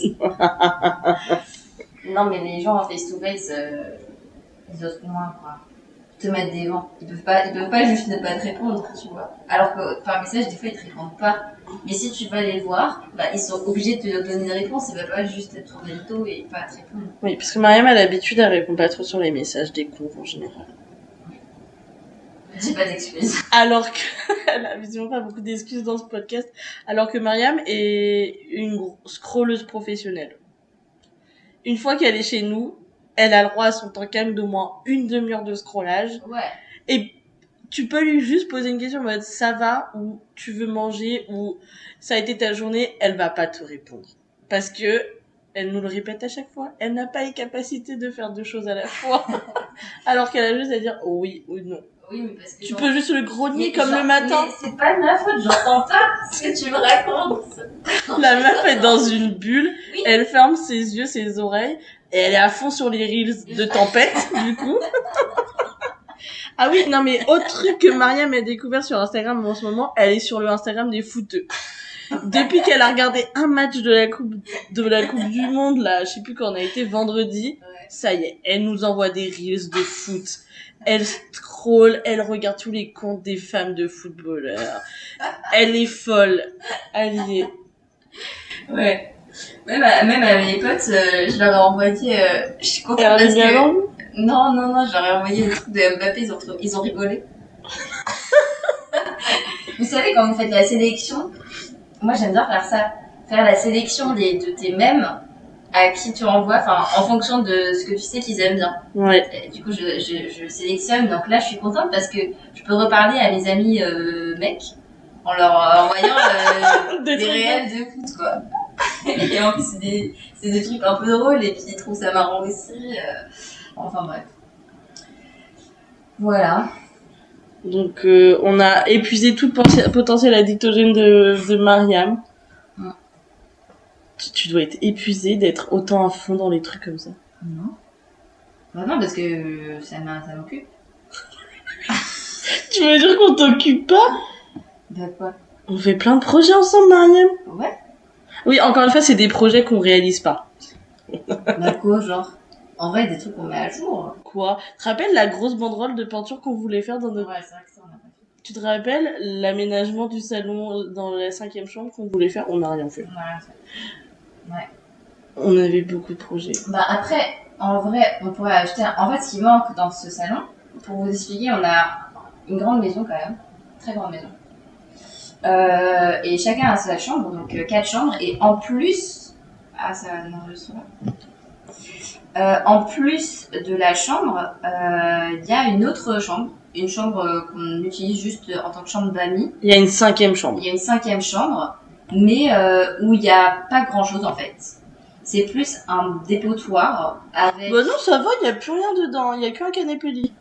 Non, mais les gens en face-to-face, ils osent moins, quoi. Te mettre des vents. Ils peuvent pas juste ne pas te répondre, tu vois. Alors que par message, des fois, ils te répondent pas. Mais si tu vas les voir, bah, ils sont obligés de te donner une réponse. Ils ne va pas juste te tourner le dos et pas te répondre. Oui, parce que Mariam a l'habitude, elle répond pas trop sur les messages des cons en général. J'ai pas d'excuses. Alors que, elle a visiblement pas beaucoup d'excuses dans ce podcast, alors que Mariam est une scrolleuse professionnelle. Une fois qu'elle est chez nous, elle a le droit à son temps calme d'au moins une demi-heure de scrollage. Ouais. Et tu peux lui juste poser une question en mode ça va, ou tu veux manger, ou ça a été ta journée, elle va pas te répondre. Parce que, elle nous le répète à chaque fois, elle n'a pas les capacités de faire deux choses à la fois. Alors qu'elle a juste à dire oui ou non. Oui, mais parce que Tu peux juste le grogner comme genre, le matin. Mais c'est pas de ma faute, j'entends pas ce que tu me racontes. La meuf est dans une bulle, Oui. elle ferme ses yeux, ses oreilles, et elle est à fond sur les reels de tempête, du coup. Ah oui, non mais autre truc que Mariam a découvert sur Instagram en ce moment, elle est sur le Instagram des footeux. Depuis qu'elle a regardé un match de la coupe du monde, là, je sais plus quand on a été, vendredi, ça y est, elle nous envoie des reels de foot. Elle scroll, elle regarde tous les comptes des femmes de footballeurs. Elle est folle. Elle y est. Ouais. Même à mes potes, je leur ai envoyé. Je suis contente parce que. Non, je leur ai envoyé le truc de Mbappé, ils ont rigolé. Vous savez, quand vous faites la sélection, moi j'aime bien faire ça. Faire la sélection de tes mèmes à qui tu envoies, enfin en fonction de ce que tu sais qu'ils aiment bien. Ouais. Et du coup, je sélectionne. Donc là, je suis contente parce que je peux reparler à mes amis mecs en leur envoyant des réels de foot, quoi. Et en plus, c'est des trucs un peu drôles et puis ils trouvent ça marrant aussi. Enfin bref. Voilà. Donc on a épuisé tout le potentiel addictogène de Mariam. Mm. Tu dois être épuisée d'être autant à fond dans les trucs comme ça. Non. Bah non, parce que ça m'occupe. Tu veux dire qu'on t'occupe pas? Bah quoi? On fait plein de projets ensemble, Mariam. Ouais. Oui, encore une fois, c'est des projets qu'on réalise pas. Bah quoi, genre? En vrai, des trucs qu'on met à jour. Quoi? Tu te rappelles la grosse banderole de peinture qu'on voulait faire dans notre... Ouais, c'est vrai que ça, on a pas fait. Tu te rappelles l'aménagement du salon dans la 5e chambre qu'on voulait faire? On n'a rien fait. Voilà. Ouais. On avait beaucoup de projets. Bah après, en vrai, on pourrait acheter... En fait, ce qui manque dans ce salon, pour vous expliquer, on a une grande maison quand même. Très grande maison. Et chacun a sa chambre, donc 4 chambres. Et en plus... Ah, ça va enregistrer là. En plus de la chambre, il y a une autre chambre. Une chambre qu'on utilise juste en tant que chambre d'amis. Il y a une 5e chambre. Il y a une 5e chambre, mais où il n'y a pas grand-chose en fait. C'est plus un dépotoir avec... Bah non, ça va, il n'y a plus rien dedans. Il n'y a qu'un canapé lit.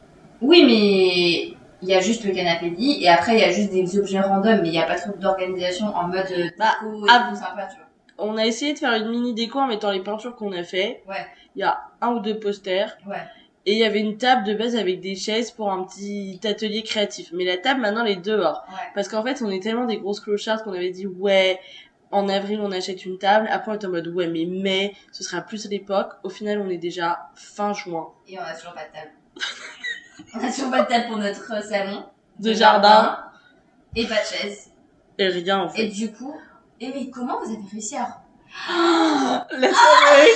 Oui, mais il y a juste le canapé lit et après il y a juste des objets random, mais il n'y a pas trop d'organisation en mode déco et tout sympa, tu vois. On a essayé de faire une mini déco en mettant les peintures qu'on a fait. Ouais. Il y a 1 ou 2 posters. Ouais. Et il y avait une table de base avec des chaises pour un petit atelier créatif. Mais la table, maintenant, elle est dehors. Ouais. Parce qu'en fait, on est tellement des grosses clochards qu'on avait dit, ouais, en avril, on achète une table. Après, on était en mode, ouais, mais mai, ce sera plus l'époque. Au final, on est déjà fin juin. Et on a toujours pas de table. On a toujours pas de table pour notre salon. De jardin. Et pas de chaise. Et rien, en fait. Et du coup... Et mais comment vous avez réussi à... La soirée.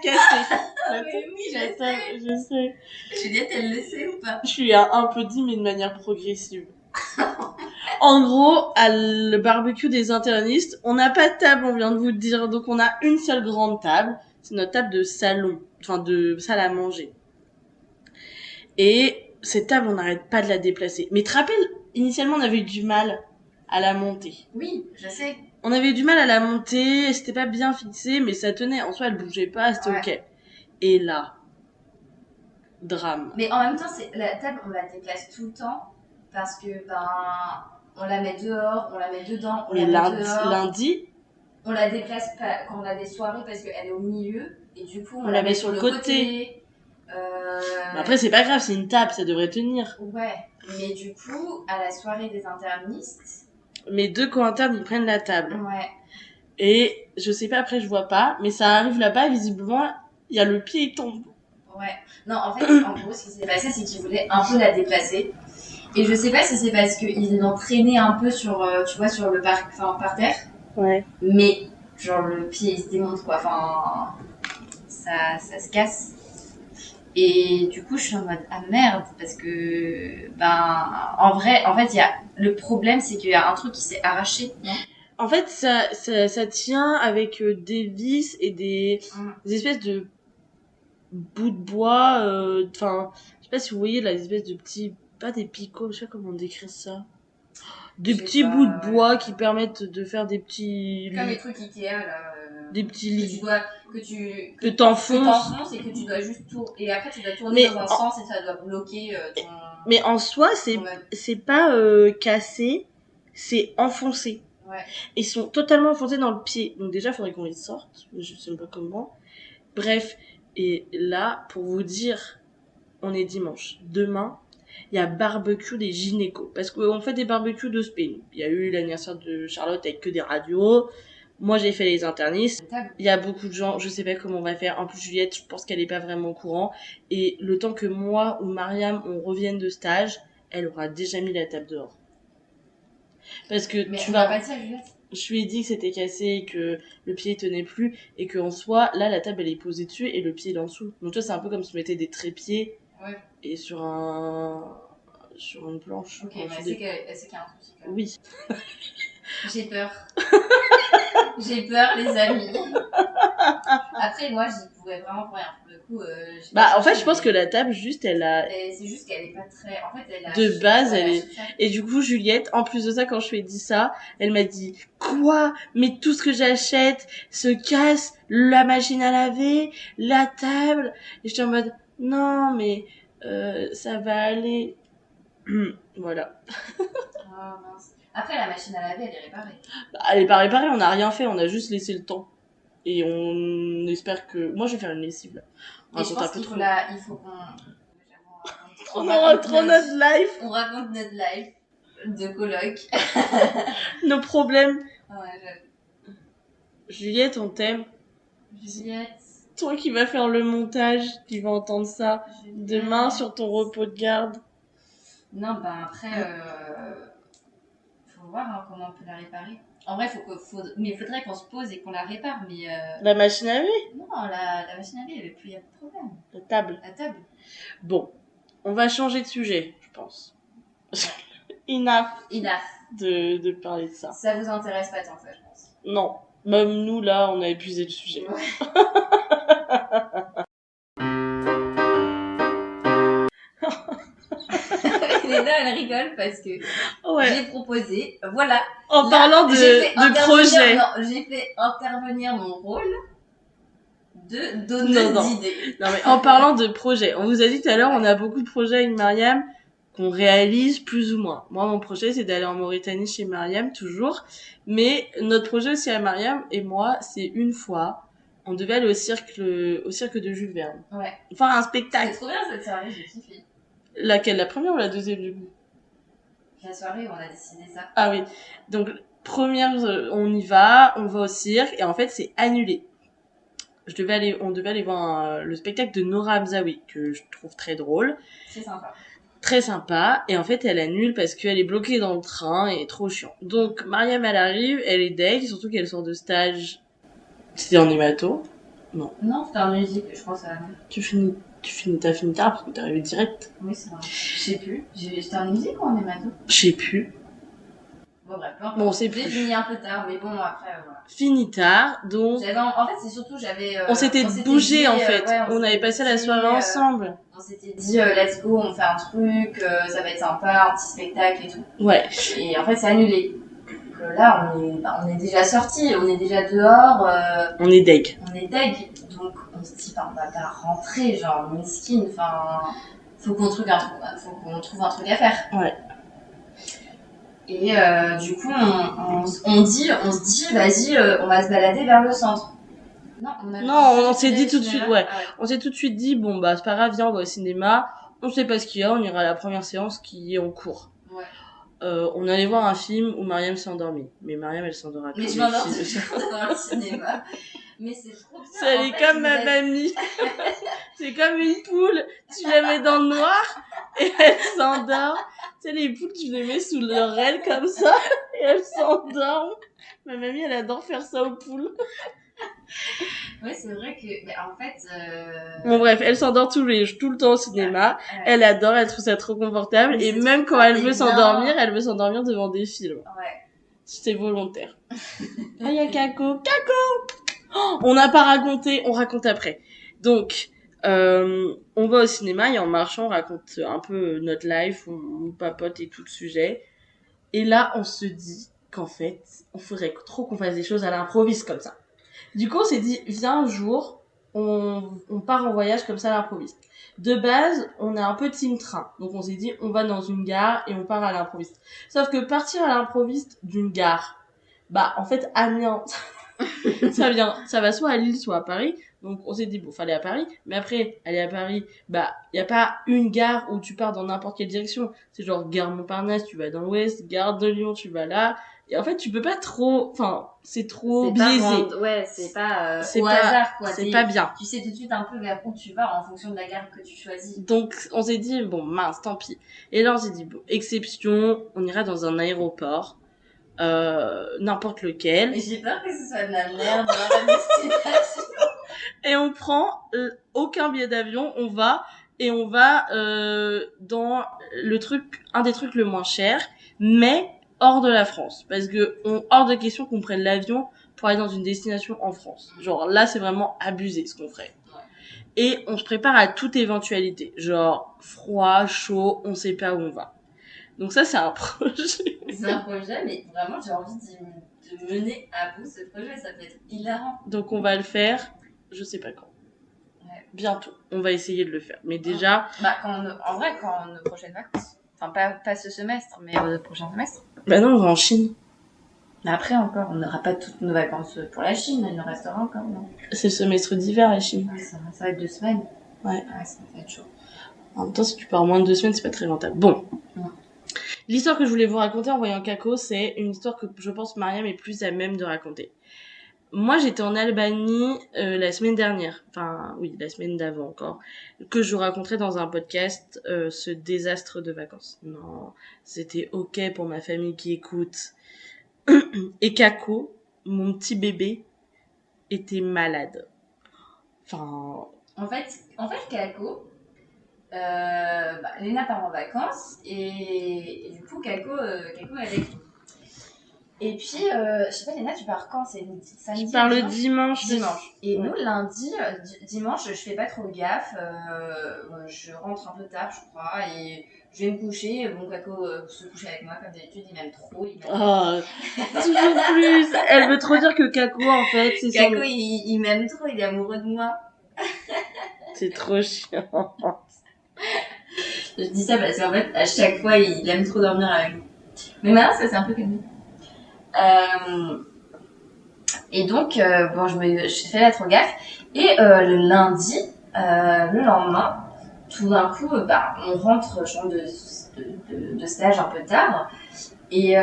cassée. Mais oui, je Je sais. Juliette, elle le sait ou pas? Je suis un peu dit, mais de manière progressive. En gros, le barbecue des internistes, on n'a pas de table, on vient de vous le dire, donc on a une seule grande table. C'est notre table de salon, enfin de salle à manger. Et cette table, on n'arrête pas de la déplacer. Mais tu te rappelles, initialement, on avait eu du mal à la monter. Oui, je sais. On avait du mal à la monter, c'était pas bien fixé, mais ça tenait. En soi, elle bougeait pas, c'était ok. Et là, drame. Mais en même temps, la table, on la déplace tout le temps parce que, on la met dehors, on la met dedans, on Mais la met dehors. lundi, on la déplace pas quand on a des soirées parce qu'elle est au milieu et du coup, on la met sur le côté. Mais après, c'est pas grave, c'est une table, ça devrait tenir. Ouais, mais du coup, à la soirée des internistes... Mes deux co-internes, ils prennent la table. Ouais. Et je sais pas, après, je vois pas, mais ça arrive là-bas, visiblement, il y a le pied, il tombe. Ouais. Non, en fait, en gros, ce qui s'est passé, c'est qu'ils voulaient un peu la déplacer. Et je sais pas si c'est parce qu'ils l'ont traîné un peu sur, tu vois, sur le par terre. Ouais. Mais, genre, le pied, il se démonte, quoi. Enfin, ça se casse. Et du coup, je suis en mode, ah merde, parce que, en vrai, en fait, le problème, c'est qu'il y a un truc qui s'est arraché, non? En fait, ça tient avec des vis et des espèces de bouts de bois, enfin, je sais pas si vous voyez là, des espèces de petits, pas des picots, je sais pas comment décrire ça. Des petits bouts de bois qui permettent de faire des petits... Comme les trucs Ikea, là. Des petits lits. Que t'enfonces et que tu dois juste tourner. Et après, tu dois tourner dans un sens et ça doit bloquer ton... Mais en soi, c'est pas cassé, c'est enfoncé. Ouais. Ils sont totalement enfoncés dans le pied. Donc déjà, il faudrait qu'on les sorte. Je sais pas comment. Bref. Et là, pour vous dire, on est dimanche. Demain, il y a barbecue des gynécos. Parce qu'on fait des barbecues de spin. Il y a eu l'anniversaire de Charlotte avec que des radios. Moi, j'ai fait les internistes. Il y a beaucoup de gens, je sais pas comment on va faire. En plus, Juliette, je pense qu'elle est pas vraiment au courant. Et le temps que moi ou Mariam, on revienne de stage, elle aura déjà mis la table dehors. Parce que mais tu vas pas dire, Juliette. Je lui ai dit que c'était cassé, que le pied tenait plus, et qu'en soi, là, la table, elle est posée dessus, et le pied est en dessous. Donc, toi, c'est un peu comme si tu mettais des trépieds, et sur une planche. Ok, mais elle sait qu'il y a un souci, quand même. Oui. J'ai peur. J'ai peur, les amis. Après, moi, j'y pourrais vraiment pour rien. Pour le coup, en fait, je pense que la table, juste, elle a... C'est juste qu'elle est pas très... En fait, elle a... De base, elle est... Et du coup, Juliette, en plus de ça, quand je lui ai dit ça, elle m'a dit « Quoi ? Mais tout ce que j'achète se casse, la machine à laver, la table... » Et j'étais en mode « Non, mais ça va aller. » Voilà. Oh, mince. Après, la machine à laver, elle est réparée. Elle est pas réparée, on n'a rien fait, on a juste laissé le temps. Et on espère que... Moi, je vais faire une lessive, là. Et je pense qu'il faut qu'on... On raconte notre life. On raconte notre life de coloc. Nos problèmes. Ouais, Juliette, on t'aime. Juliette. Toi qui vas faire le montage, qui va entendre ça demain sur ton repos de garde. Non, après... faut voir comment on peut la réparer. En vrai, mais il faudrait qu'on se pose et qu'on la répare, mais... La machine à laver ? Non, la machine à laver, il n'y avait plus de problème. La table. Bon, on va changer de sujet, je pense. Enough de parler de ça. Ça vous intéresse pas tant que ça, je pense. Non, même nous, là, on a épuisé le sujet. Ouais. Léna, elle rigole parce que j'ai proposé, voilà. En parlant de projet. Non, j'ai fait intervenir mon rôle de donneuse d'idées. Non, mais en parlant de projet, on vous a dit tout à l'heure, on a beaucoup de projets avec Mariam qu'on réalise plus ou moins. Moi, mon projet, c'est d'aller en Mauritanie chez Mariam, toujours. Mais notre projet aussi à Mariam et moi, c'est une fois, on devait aller au cirque de Jules Verne. Ouais. Enfin, un spectacle. C'est trop bien cette soirée, j'ai kiffé. Laquelle, la première ou la deuxième du coup ? La soirée où on a décidé ça. Ah oui. Donc, première, on y va, on va au cirque, et en fait, c'est annulé. On devait aller voir le spectacle de Nora Hamzaoui, que je trouve très drôle. C'est sympa. Très sympa, et en fait, elle annule parce qu'elle est bloquée dans le train, et trop chiant. Donc, Mariam, elle arrive, elle est deg, surtout qu'elle sort de stage, c'était en hémato. Non. Non, c'était en musique, je pense. T'as fini tard parce que t'es arrivé direct. Oui, c'est vrai. Je sais plus. C'était en musique ou en hémato? Je sais plus. Bon, bref, peu importe. Bon, c'est J'ai plus. fini un peu tard, mais bon, après, voilà. Fini tard, donc. En fait, c'est surtout, on s'était bougé dit, en fait. ouais, on avait passé la soirée ensemble. On s'était dit, let's go, on fait un truc, ça va être sympa, un petit spectacle et tout. Ouais. Et en fait, c'est annulé. Donc là, on est déjà sortis, on est déjà dehors. On est deg. Donc on se dit, on va pas rentrer, genre, mesquine, enfin, faut qu'on trouve un truc à faire. Ouais. Et du coup, on se dit, vas-y, on va se balader vers le centre. On s'est dit tout de suite, ouais. On s'est tout de suite dit, bon, bah, c'est pas grave, viens, on va au cinéma. On sait pas ce qu'il y a, on ira à la première séance qui est en cours. Ouais. On allait voir un film où Mariam s'est endormie. Mais Mariam, elle s'endort Mais je m'endors dans le cinéma. Mais c'est trop bien. Elle est comme ma mamie. C'est comme une poule. Tu la mets dans le noir et elle s'endort. Tu sais, les poules, tu les mets sous leur aile comme ça et elles s'endorment. Ma mamie, elle adore faire ça aux poules. Ouais, c'est vrai que, en fait. Bon, bref, elle s'endort tout le temps au cinéma. Elle adore, elle trouve ça trop confortable. Et même quand elle veut s'endormir, elle veut s'endormir devant des films. Ouais. C'est volontaire. Ah, il y a Kako. On n'a pas raconté, on raconte après. Donc, on va au cinéma et en marchant, on raconte un peu notre life, on papote et tout le sujet. Et là, on se dit qu'en fait, on faudrait trop qu'on fasse des choses à l'improviste comme ça. Du coup, on s'est dit, viens un jour, on part en voyage comme ça à l'improviste. De base, on est un peu team train. Donc, on s'est dit, on va dans une gare et on part à l'improviste. Sauf que partir à l'improviste d'une gare, bah, en fait, Amiens, ça va soit à Lille, soit à Paris. Donc, on s'est dit, bon, fallait à Paris. Mais après, aller à Paris, bah, y a pas une gare où tu pars dans n'importe quelle direction. C'est genre, gare Montparnasse, tu vas dans l'ouest, gare de Lyon, tu vas là. Et en fait, tu peux pas trop, enfin, c'est trop biaisé. C'est pas c'est au pas, hasard, quoi. C'est pas bien. Tu sais tout de suite un peu vers où tu vas en fonction de la gare que tu choisis. Donc, on s'est dit, bon, mince, tant pis. Et là, on s'est dit, bon, exception, on ira dans un aéroport, n'importe lequel. Mais j'ai peur que ce soit de la merde dans la destination. Et on prend aucun billet d'avion, on va dans un des trucs le moins cher, mais hors de la France. Parce que hors de question qu'on prenne l'avion pour aller dans une destination en France. Genre là, c'est vraiment abusé ce qu'on ferait. Et on se prépare à toute éventualité. Genre froid, chaud, on sait pas où on va. Donc ça, c'est un projet. C'est un projet, mais vraiment, j'ai envie de mener à bout ce projet. Ça peut être hilarant. Donc on va le faire, je sais pas quand. Ouais. Bientôt. On va essayer de le faire. Mais déjà... Bah, quand nos prochaines vacances. Enfin, pas ce semestre, mais au prochain semestre. Bah non, on va en Chine. Mais après encore, on n'aura pas toutes nos vacances pour la Chine, il nous restera encore, non? C'est le semestre d'hiver, la Chine. Ouais, ça va être 2 semaines. Ouais. Ça va être chaud. En même temps, si tu pars moins de 2 semaines, c'est pas très rentable. Bon. Ouais. L'histoire que je voulais vous raconter en voyant Kako, c'est une histoire que je pense Mariam est plus à même de raconter. Moi, j'étais en Albanie la semaine dernière. Enfin, oui, la semaine d'avant encore. Que je vous raconterai dans un podcast ce désastre de vacances. Non, c'était ok pour ma famille qui écoute. Et Kako, mon petit bébé, était malade. Enfin... En fait Kako, Léna part en vacances et du coup Kako est avec nous. Et puis, je sais pas, Léna, tu pars quand? C'est samedi? Je pars le dimanche. Et ouais. nous, lundi, dimanche, je fais pas trop gaffe. Je rentre un peu tard, je crois, et je vais me coucher. Bon, Kako se couche avec moi, comme d'habitude, il m'aime trop. Oh, toujours plus. Elle veut trop dire que Kako, en fait, c'est Kako, il m'aime trop, il est amoureux de moi. C'est trop chiant. Je dis ça parce qu'en fait, à chaque fois, il aime trop dormir avec nous. Mais maintenant, ça s'est un peu calmé. Et donc, bon, je fais pas trop gaffe. Et le lundi, le lendemain, tout d'un coup, on rentre de stage un peu tard. Et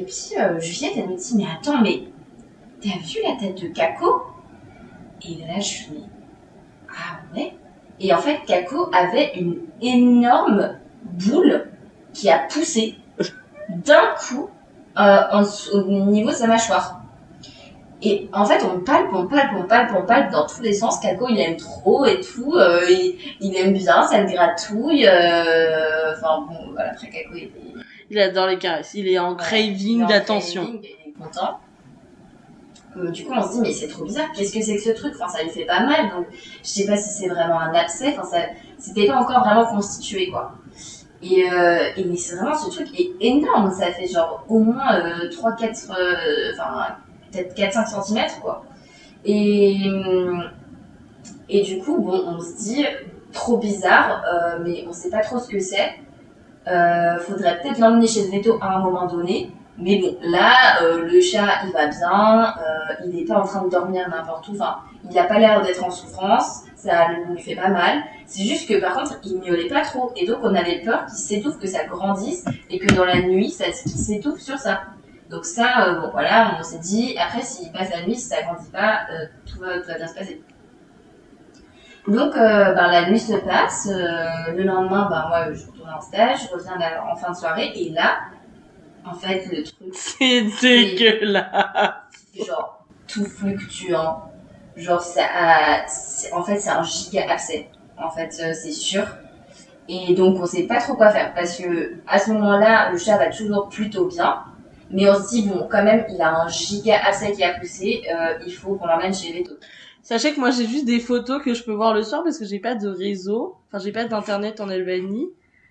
puis, Juliette, elle me dit, mais attends, mais t'as vu la tête de Kako? Et là, je suis dit, ah ouais? Et en fait, Kako avait une énorme boule qui a poussé d'un coup au niveau de sa mâchoire. Et en fait, on palpe dans tous les sens. Kako, il aime trop et tout. Il aime bien, ça le gratouille. Enfin bon, voilà, après Kako, il adore les caresses. Il est en craving d'attention. Il est content. Du coup, on se dit, mais c'est trop bizarre. Qu'est-ce que c'est que ce truc? Enfin, ça lui fait pas mal. Donc, je sais pas si c'est vraiment un abcès. Enfin, c'était pas encore vraiment constitué, quoi. Et mais c'est vraiment, ce truc est énorme. Ça fait genre au moins 3-4, enfin, peut-être 4-5 cm, quoi. Et du coup, bon, on se dit, trop bizarre, mais on sait pas trop ce que c'est. Faudrait peut-être l'emmener chez le veto à un moment donné. Mais bon, là, le chat, il va bien, il n'est pas en train de dormir n'importe où. Enfin, il n'a pas l'air d'être en souffrance, ça lui fait pas mal. C'est juste que par contre, il miaulait pas trop. Et donc, on avait peur qu'il s'étouffe, que ça grandisse, et que dans la nuit, qu'il s'étouffe sur ça. Donc ça, bon voilà, on s'est dit, après s'il passe la nuit, si ça grandit pas, tout va bien se passer. Donc la nuit se passe, le lendemain, moi je retourne en stage, je reviens en fin de soirée, et là, en fait, le truc... C'est dégueulasse. Genre, tout fluctuant, genre en fait c'est un giga abcès, en fait c'est sûr. Et donc on sait pas trop quoi faire, parce que à ce moment-là, le chat va toujours plutôt bien. Mais on se dit, bon, quand même, il a un giga abcès qui a poussé, il faut qu'on l'emmène chez Veto. Sachez que moi, j'ai juste des photos que je peux voir le soir parce que j'ai pas de réseau. Enfin, j'ai pas d'internet en Albanie.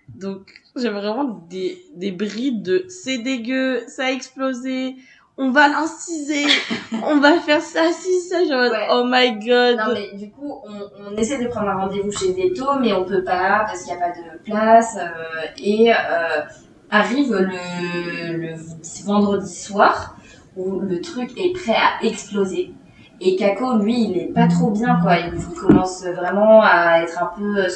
Donc, j'ai vraiment des brides de c'est dégueu, ça a explosé, on va l'inciser, on va faire ça, ça, genre, ouais. Oh my god. Non, mais du coup, on essaie de prendre un rendez-vous chez Veto, mais on peut pas parce qu'il y a pas de place, arrive le vendredi soir où le truc est prêt à exploser. Et Kako, lui, il est pas trop bien, quoi. Il commence vraiment à être un peu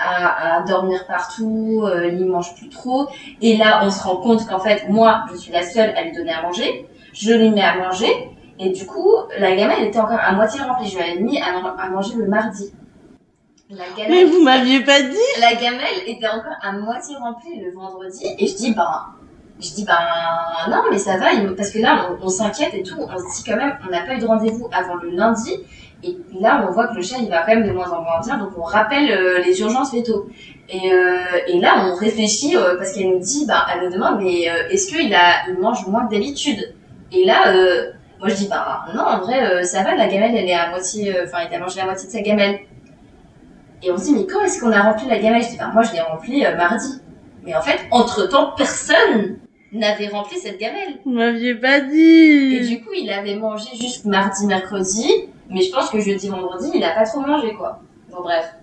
à dormir partout, il mange plus trop. Et là, on se rend compte qu'en fait, moi, je suis la seule à lui donner à manger. Je lui mets à manger. Et du coup, la gamelle était encore à moitié remplie. Je lui avais mis à manger le mardi. Mais vous m'aviez pas dit! La gamelle était encore à moitié remplie le vendredi. Et je dis, non, mais ça va. Parce que là, on s'inquiète et tout. On se dit quand même, on n'a pas eu de rendez-vous avant le lundi. Et là, on voit que le chat, il va quand même de moins en moins bien. Donc, on rappelle les urgences Veto. Et là, on réfléchit parce qu'elle nous dit, elle nous demande, mais est-ce qu'il mange moins que d'habitude? Et là, moi, je dis, non, en vrai, ça va. La gamelle, elle est à moitié, il a mangé la moitié de sa gamelle. Et on se dit, mais quand est-ce qu'on a rempli la gamelle? Je dis, moi, je l'ai remplie mardi. Mais en fait, entre-temps, personne n'avait rempli cette gamelle. Vous m'aviez pas dit. Et du coup, il avait mangé juste mardi, mercredi. Mais je pense que jeudi, vendredi, il a pas trop mangé, quoi. Bon, bref.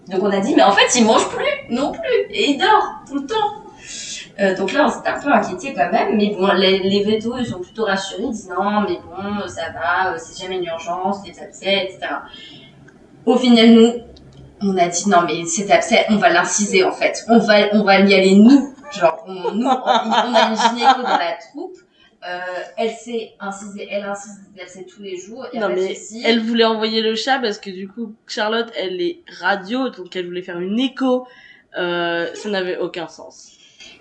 Donc, on a dit, mais en fait, il mange plus, non plus. Et il dort, tout le temps. Donc là, on s'était un peu inquiétés quand même. Mais bon, les vétos, ils sont plutôt rassurés. Ils disent, non, mais bon, ça va, c'est jamais une urgence, les abcès, etc. Au final, nous, on a dit non mais cet abcès on va l'inciser en fait, on va y aller nous, genre on a une gynéco dans la troupe, elle sait inciser, elle incise des abcès tous les jours. Non mais elle voulait envoyer le chat parce que du coup Charlotte elle est radio donc elle voulait faire une écho, ça n'avait aucun sens.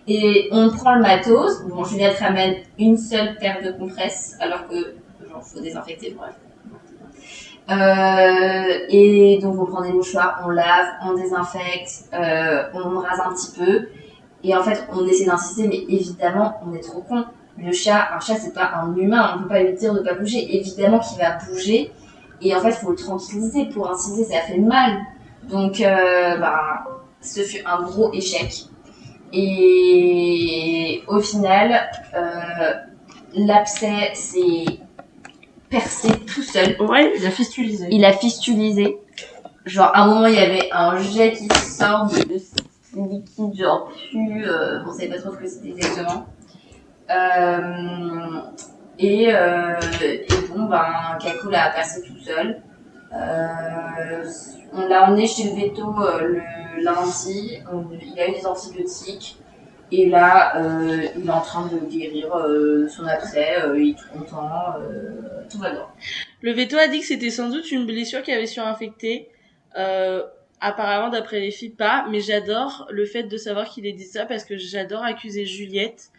Et on prend le matos, bon Juliette ramène une seule paire de compresses alors que genre faut désinfecter, bref. Et donc on prend des mouchoirs, on lave, on désinfecte, on rase un petit peu et en fait on essaie d'insister mais évidemment on est trop con. Un chat c'est pas un humain, on peut pas lui dire de pas bouger, évidemment qu'il va bouger et en fait faut le tranquilliser pour inciser, ça fait mal. Donc ce fut un gros échec et au final l'abcès c'est percé tout seul. Ouais, il a fistulisé. Genre, à un moment, il y avait un jet qui sort de liquide, genre pu, on savait pas trop ce que c'était exactement. Et bon, Kako l'a percé tout seul. On l'a emmené chez le veto le lundi. Il a eu des antibiotiques. Et là, il est en train de guérir son abcès, il est tout content, tout va bien. Le veto a dit que c'était sans doute une blessure qui avait surinfecté. Apparemment, d'après les filles, pas. Mais j'adore le fait de savoir qu'il ait dit ça parce que j'adore accuser Juliette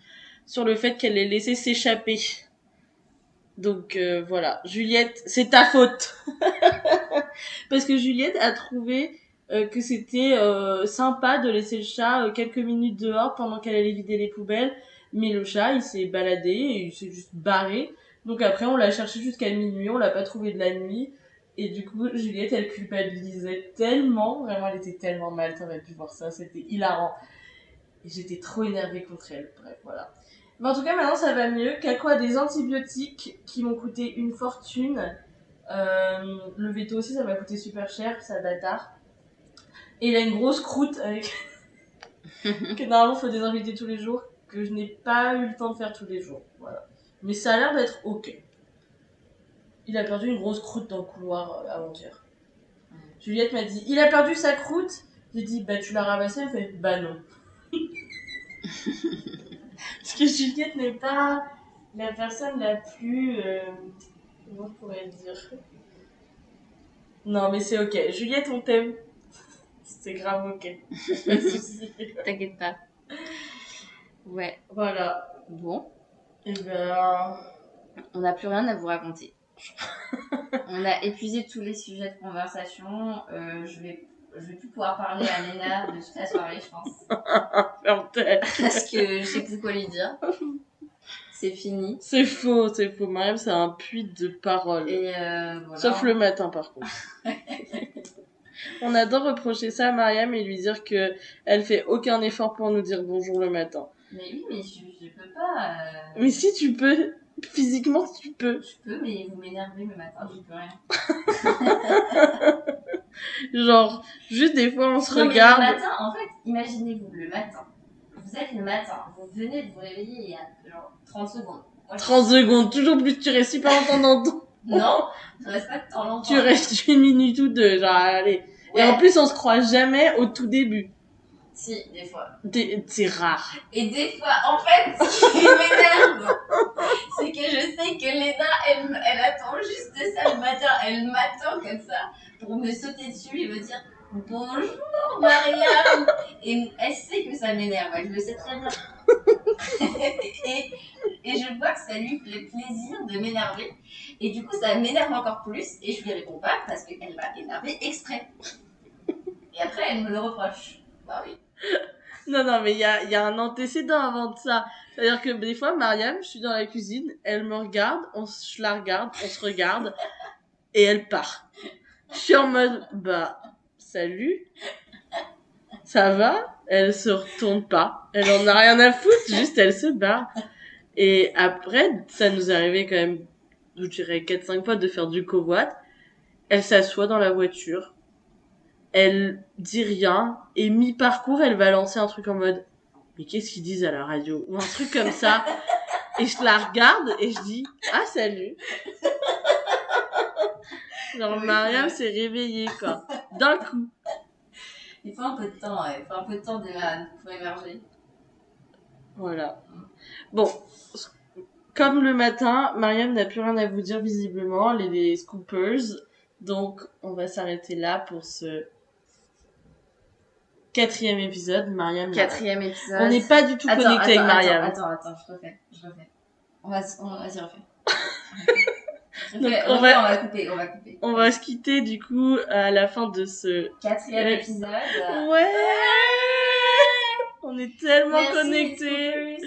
sur le fait qu'elle l'ait laissé s'échapper. Donc voilà, Juliette, c'est ta faute. Parce que Juliette a trouvé que c'était sympa de laisser le chat quelques minutes dehors pendant qu'elle allait vider les poubelles. Mais le chat, il s'est baladé et il s'est juste barré. Donc après, on l'a cherché jusqu'à minuit, on l'a pas trouvé de la nuit. Et du coup, Juliette, elle culpabilisait tellement. Vraiment, elle était tellement mal, t'aurais pu voir ça, c'était hilarant. Et j'étais trop énervée contre elle. Bref, voilà. Mais en tout cas, maintenant, ça va mieux. Kako a des antibiotiques qui m'ont coûté une fortune. Le veto aussi, ça m'a coûté super cher, ça bâtard. Et il a une grosse croûte avec... que normalement, il faut désinfecter tous les jours, que je n'ai pas eu le temps de faire tous les jours. Voilà. Mais ça a l'air d'être ok. Il a perdu une grosse croûte dans le couloir avant-hier. Juliette m'a dit, il a perdu sa croûte. J'ai dit, bah tu l'as ramassée. Elle fait, bah non. Parce que Juliette n'est pas la personne la plus... comment je pourrais le dire? Non, mais c'est ok. Juliette, on t'aime. C'est grave ok. Pas de soucis. T'inquiète pas. Ouais. Voilà. Bon. Et ben... On n'a plus rien à vous raconter. On a épuisé tous les sujets de conversation. Je vais plus pouvoir parler à Léna de toute la soirée, je pense. Parce que je sais plus quoi lui dire. C'est fini. C'est faux. Mariam, c'est un puits de paroles. Et voilà. Sauf le matin, par contre. On adore reprocher ça à Mariam et lui dire que elle fait aucun effort pour nous dire bonjour le matin. Mais oui, mais je peux pas. Mais si tu peux, physiquement tu peux. Je peux, mais vous m'énervez le matin, je peux rien. Genre, juste des fois on se Non, regarde. Mais le matin, en fait, imaginez-vous, le matin. Vous êtes le matin, vous venez de vous réveiller il y a genre 30 secondes. Moi, 30 secondes, toujours plus, tu restes super longtemps dans ton... Non, je reste pas de temps longtemps. Tu restes une minute ou deux, genre allez. Ouais. Et en plus on se croise jamais au tout début. Si, des fois. C'est rare. Et des fois, en fait, ce qui m'énerve, c'est que je sais que Léna, elle attend juste ça le matin. Elle m'attend comme ça pour me sauter dessus et me dire bonjour Mariam. Et elle sait que ça m'énerve, je le sais très bien. et je vois que ça lui fait plaisir de m'énerver. Et du coup, ça m'énerve encore plus et je lui réponds pas parce qu'elle m'a énervé exprès. Et après, elle me le reproche. Bah oui. Non, mais il y a un antécédent avant de ça. C'est-à-dire que des fois, Mariam, je suis dans la cuisine, elle me regarde, je la regarde, on se regarde, et elle part. Je suis en mode, bah, salut, ça va? Elle se retourne pas. Elle en a rien à foutre, juste elle se barre. Et après, ça nous est arrivé quand même, je dirais 4-5 fois de faire du covoit. Elle s'assoit dans la voiture. Elle dit rien, et mi-parcours, elle va lancer un truc en mode « Mais qu'est-ce qu'ils disent à la radio ?» ou un truc comme ça. Et je la regarde, et je dis « Ah, salut !» Genre, oui, Mariam s'est réveillée, quoi. D'un coup. Il faut un peu de temps, ouais. Il faut un peu de temps pour émerger. Voilà. Bon, comme le matin, Mariam n'a plus rien à vous dire, visiblement, les scoopers. Donc, on va s'arrêter là pour ce... 4e épisode, Mariam. 4e épisode. On n'est pas du tout connecté avec Mariam. Attends, je refais. Vas-y, refais. Donc, on va couper. On va se quitter, du coup, à la fin de ce... 4e épisode. Ouais! On est tellement Merci connectés.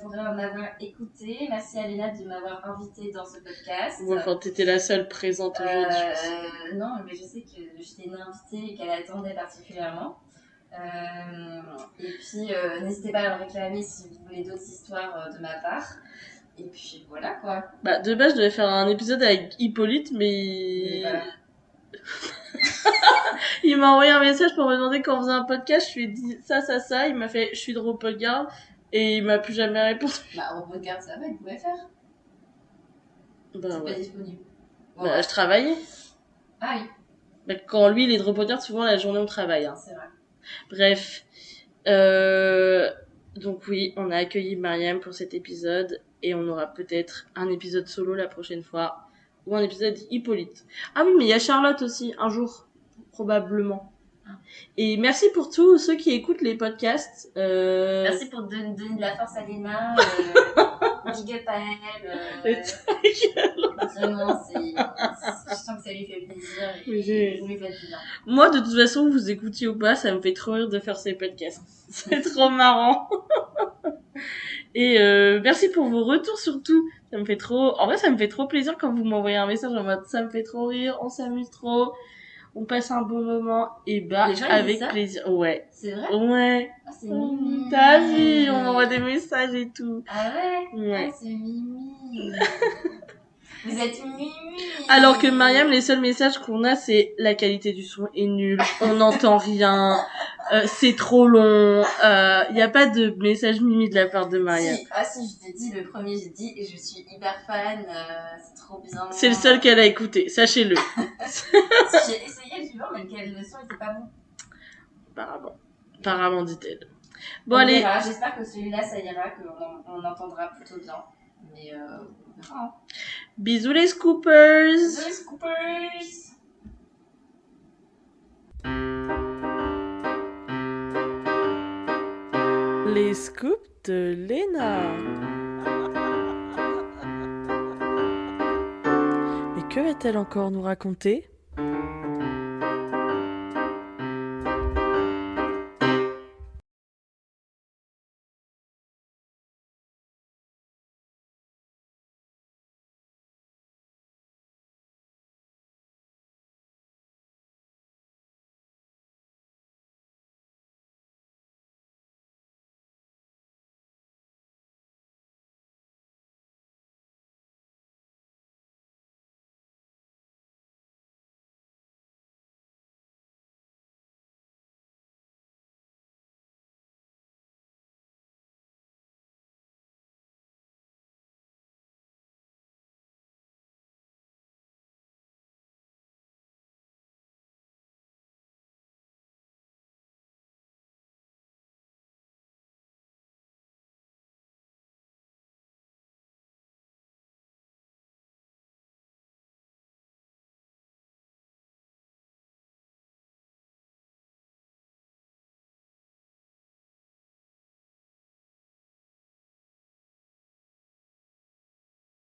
Faudrait en avoir écouté. Merci à Léna de m'avoir invitée dans ce podcast. Bon, enfin, t'étais la seule présente aujourd'hui. Non, mais je sais que j'étais une invitée et qu'elle attendait particulièrement. Et puis, n'hésitez pas à me réclamer si vous voulez d'autres histoires de ma part. Et puis, voilà, quoi. Bah, de base, je devais faire un épisode avec Hippolyte, mais voilà. Il m'a envoyé un message pour me demander quand on faisait un podcast, je lui ai dit ça, il m'a fait je suis de Repogarde et il m'a plus jamais répondu. Bah Repogarde ça va, il pouvait faire. Bah c'est ouais. Pas disponible. Bon, bah je travaillais. Ah oui. Bah, quand lui il est de Repogarde, souvent la journée on travaille. Hein. C'est vrai. Bref. Donc oui, on a accueilli Mariam pour cet épisode et on aura peut-être un épisode solo la prochaine fois. Ou un épisode Hippolyte. Ah oui, mais il y a Charlotte aussi, un jour, probablement. Et merci pour tous ceux qui écoutent les podcasts. Merci pour donner de la force à Léna. Big up à Et elle. ta gueule. Vraiment, je sens que ça lui fait plaisir Mais et vous lui faites du bien. Moi, de toute façon, vous écoutiez ou pas, ça me fait trop rire de faire ces podcasts. C'est trop marrant. Et merci pour vos retours surtout. Ça me fait trop... En vrai, ça me fait trop plaisir quand vous m'envoyez un message en mode ça me fait trop rire, on s'amuse trop, on passe un bon moment. Et bah, Les gens, ils avec disent ça plaisir. Ouais. C'est vrai? Ouais. Ah, c'est Mimi. T'as vu, on m'envoie des messages et tout. Ah ouais? Ouais. Ah, c'est Mimi. Vous êtes Mimi. Alors que Mariam, les seuls messages qu'on a, c'est la qualité du son est nulle, on n'entend rien, c'est trop long. Y a pas de message Mimi de la part de Mariam. Si, ah si, je t'ai dit, le premier, j'ai dit, et je suis hyper fan, c'est trop bien. C'est le seul qu'elle a écouté, sachez-le. J'ai essayé le jour, mais le son était pas bon. Apparemment, dit-elle. Bon, On allez. verra, j'espère que celui-là, ça ira, qu'on entendra plutôt bien. Mais on verra. Hein. Bisous les scoopers. Bisous les scoopers. Les scoops de Léna. Mais que va-t-elle encore nous raconter ?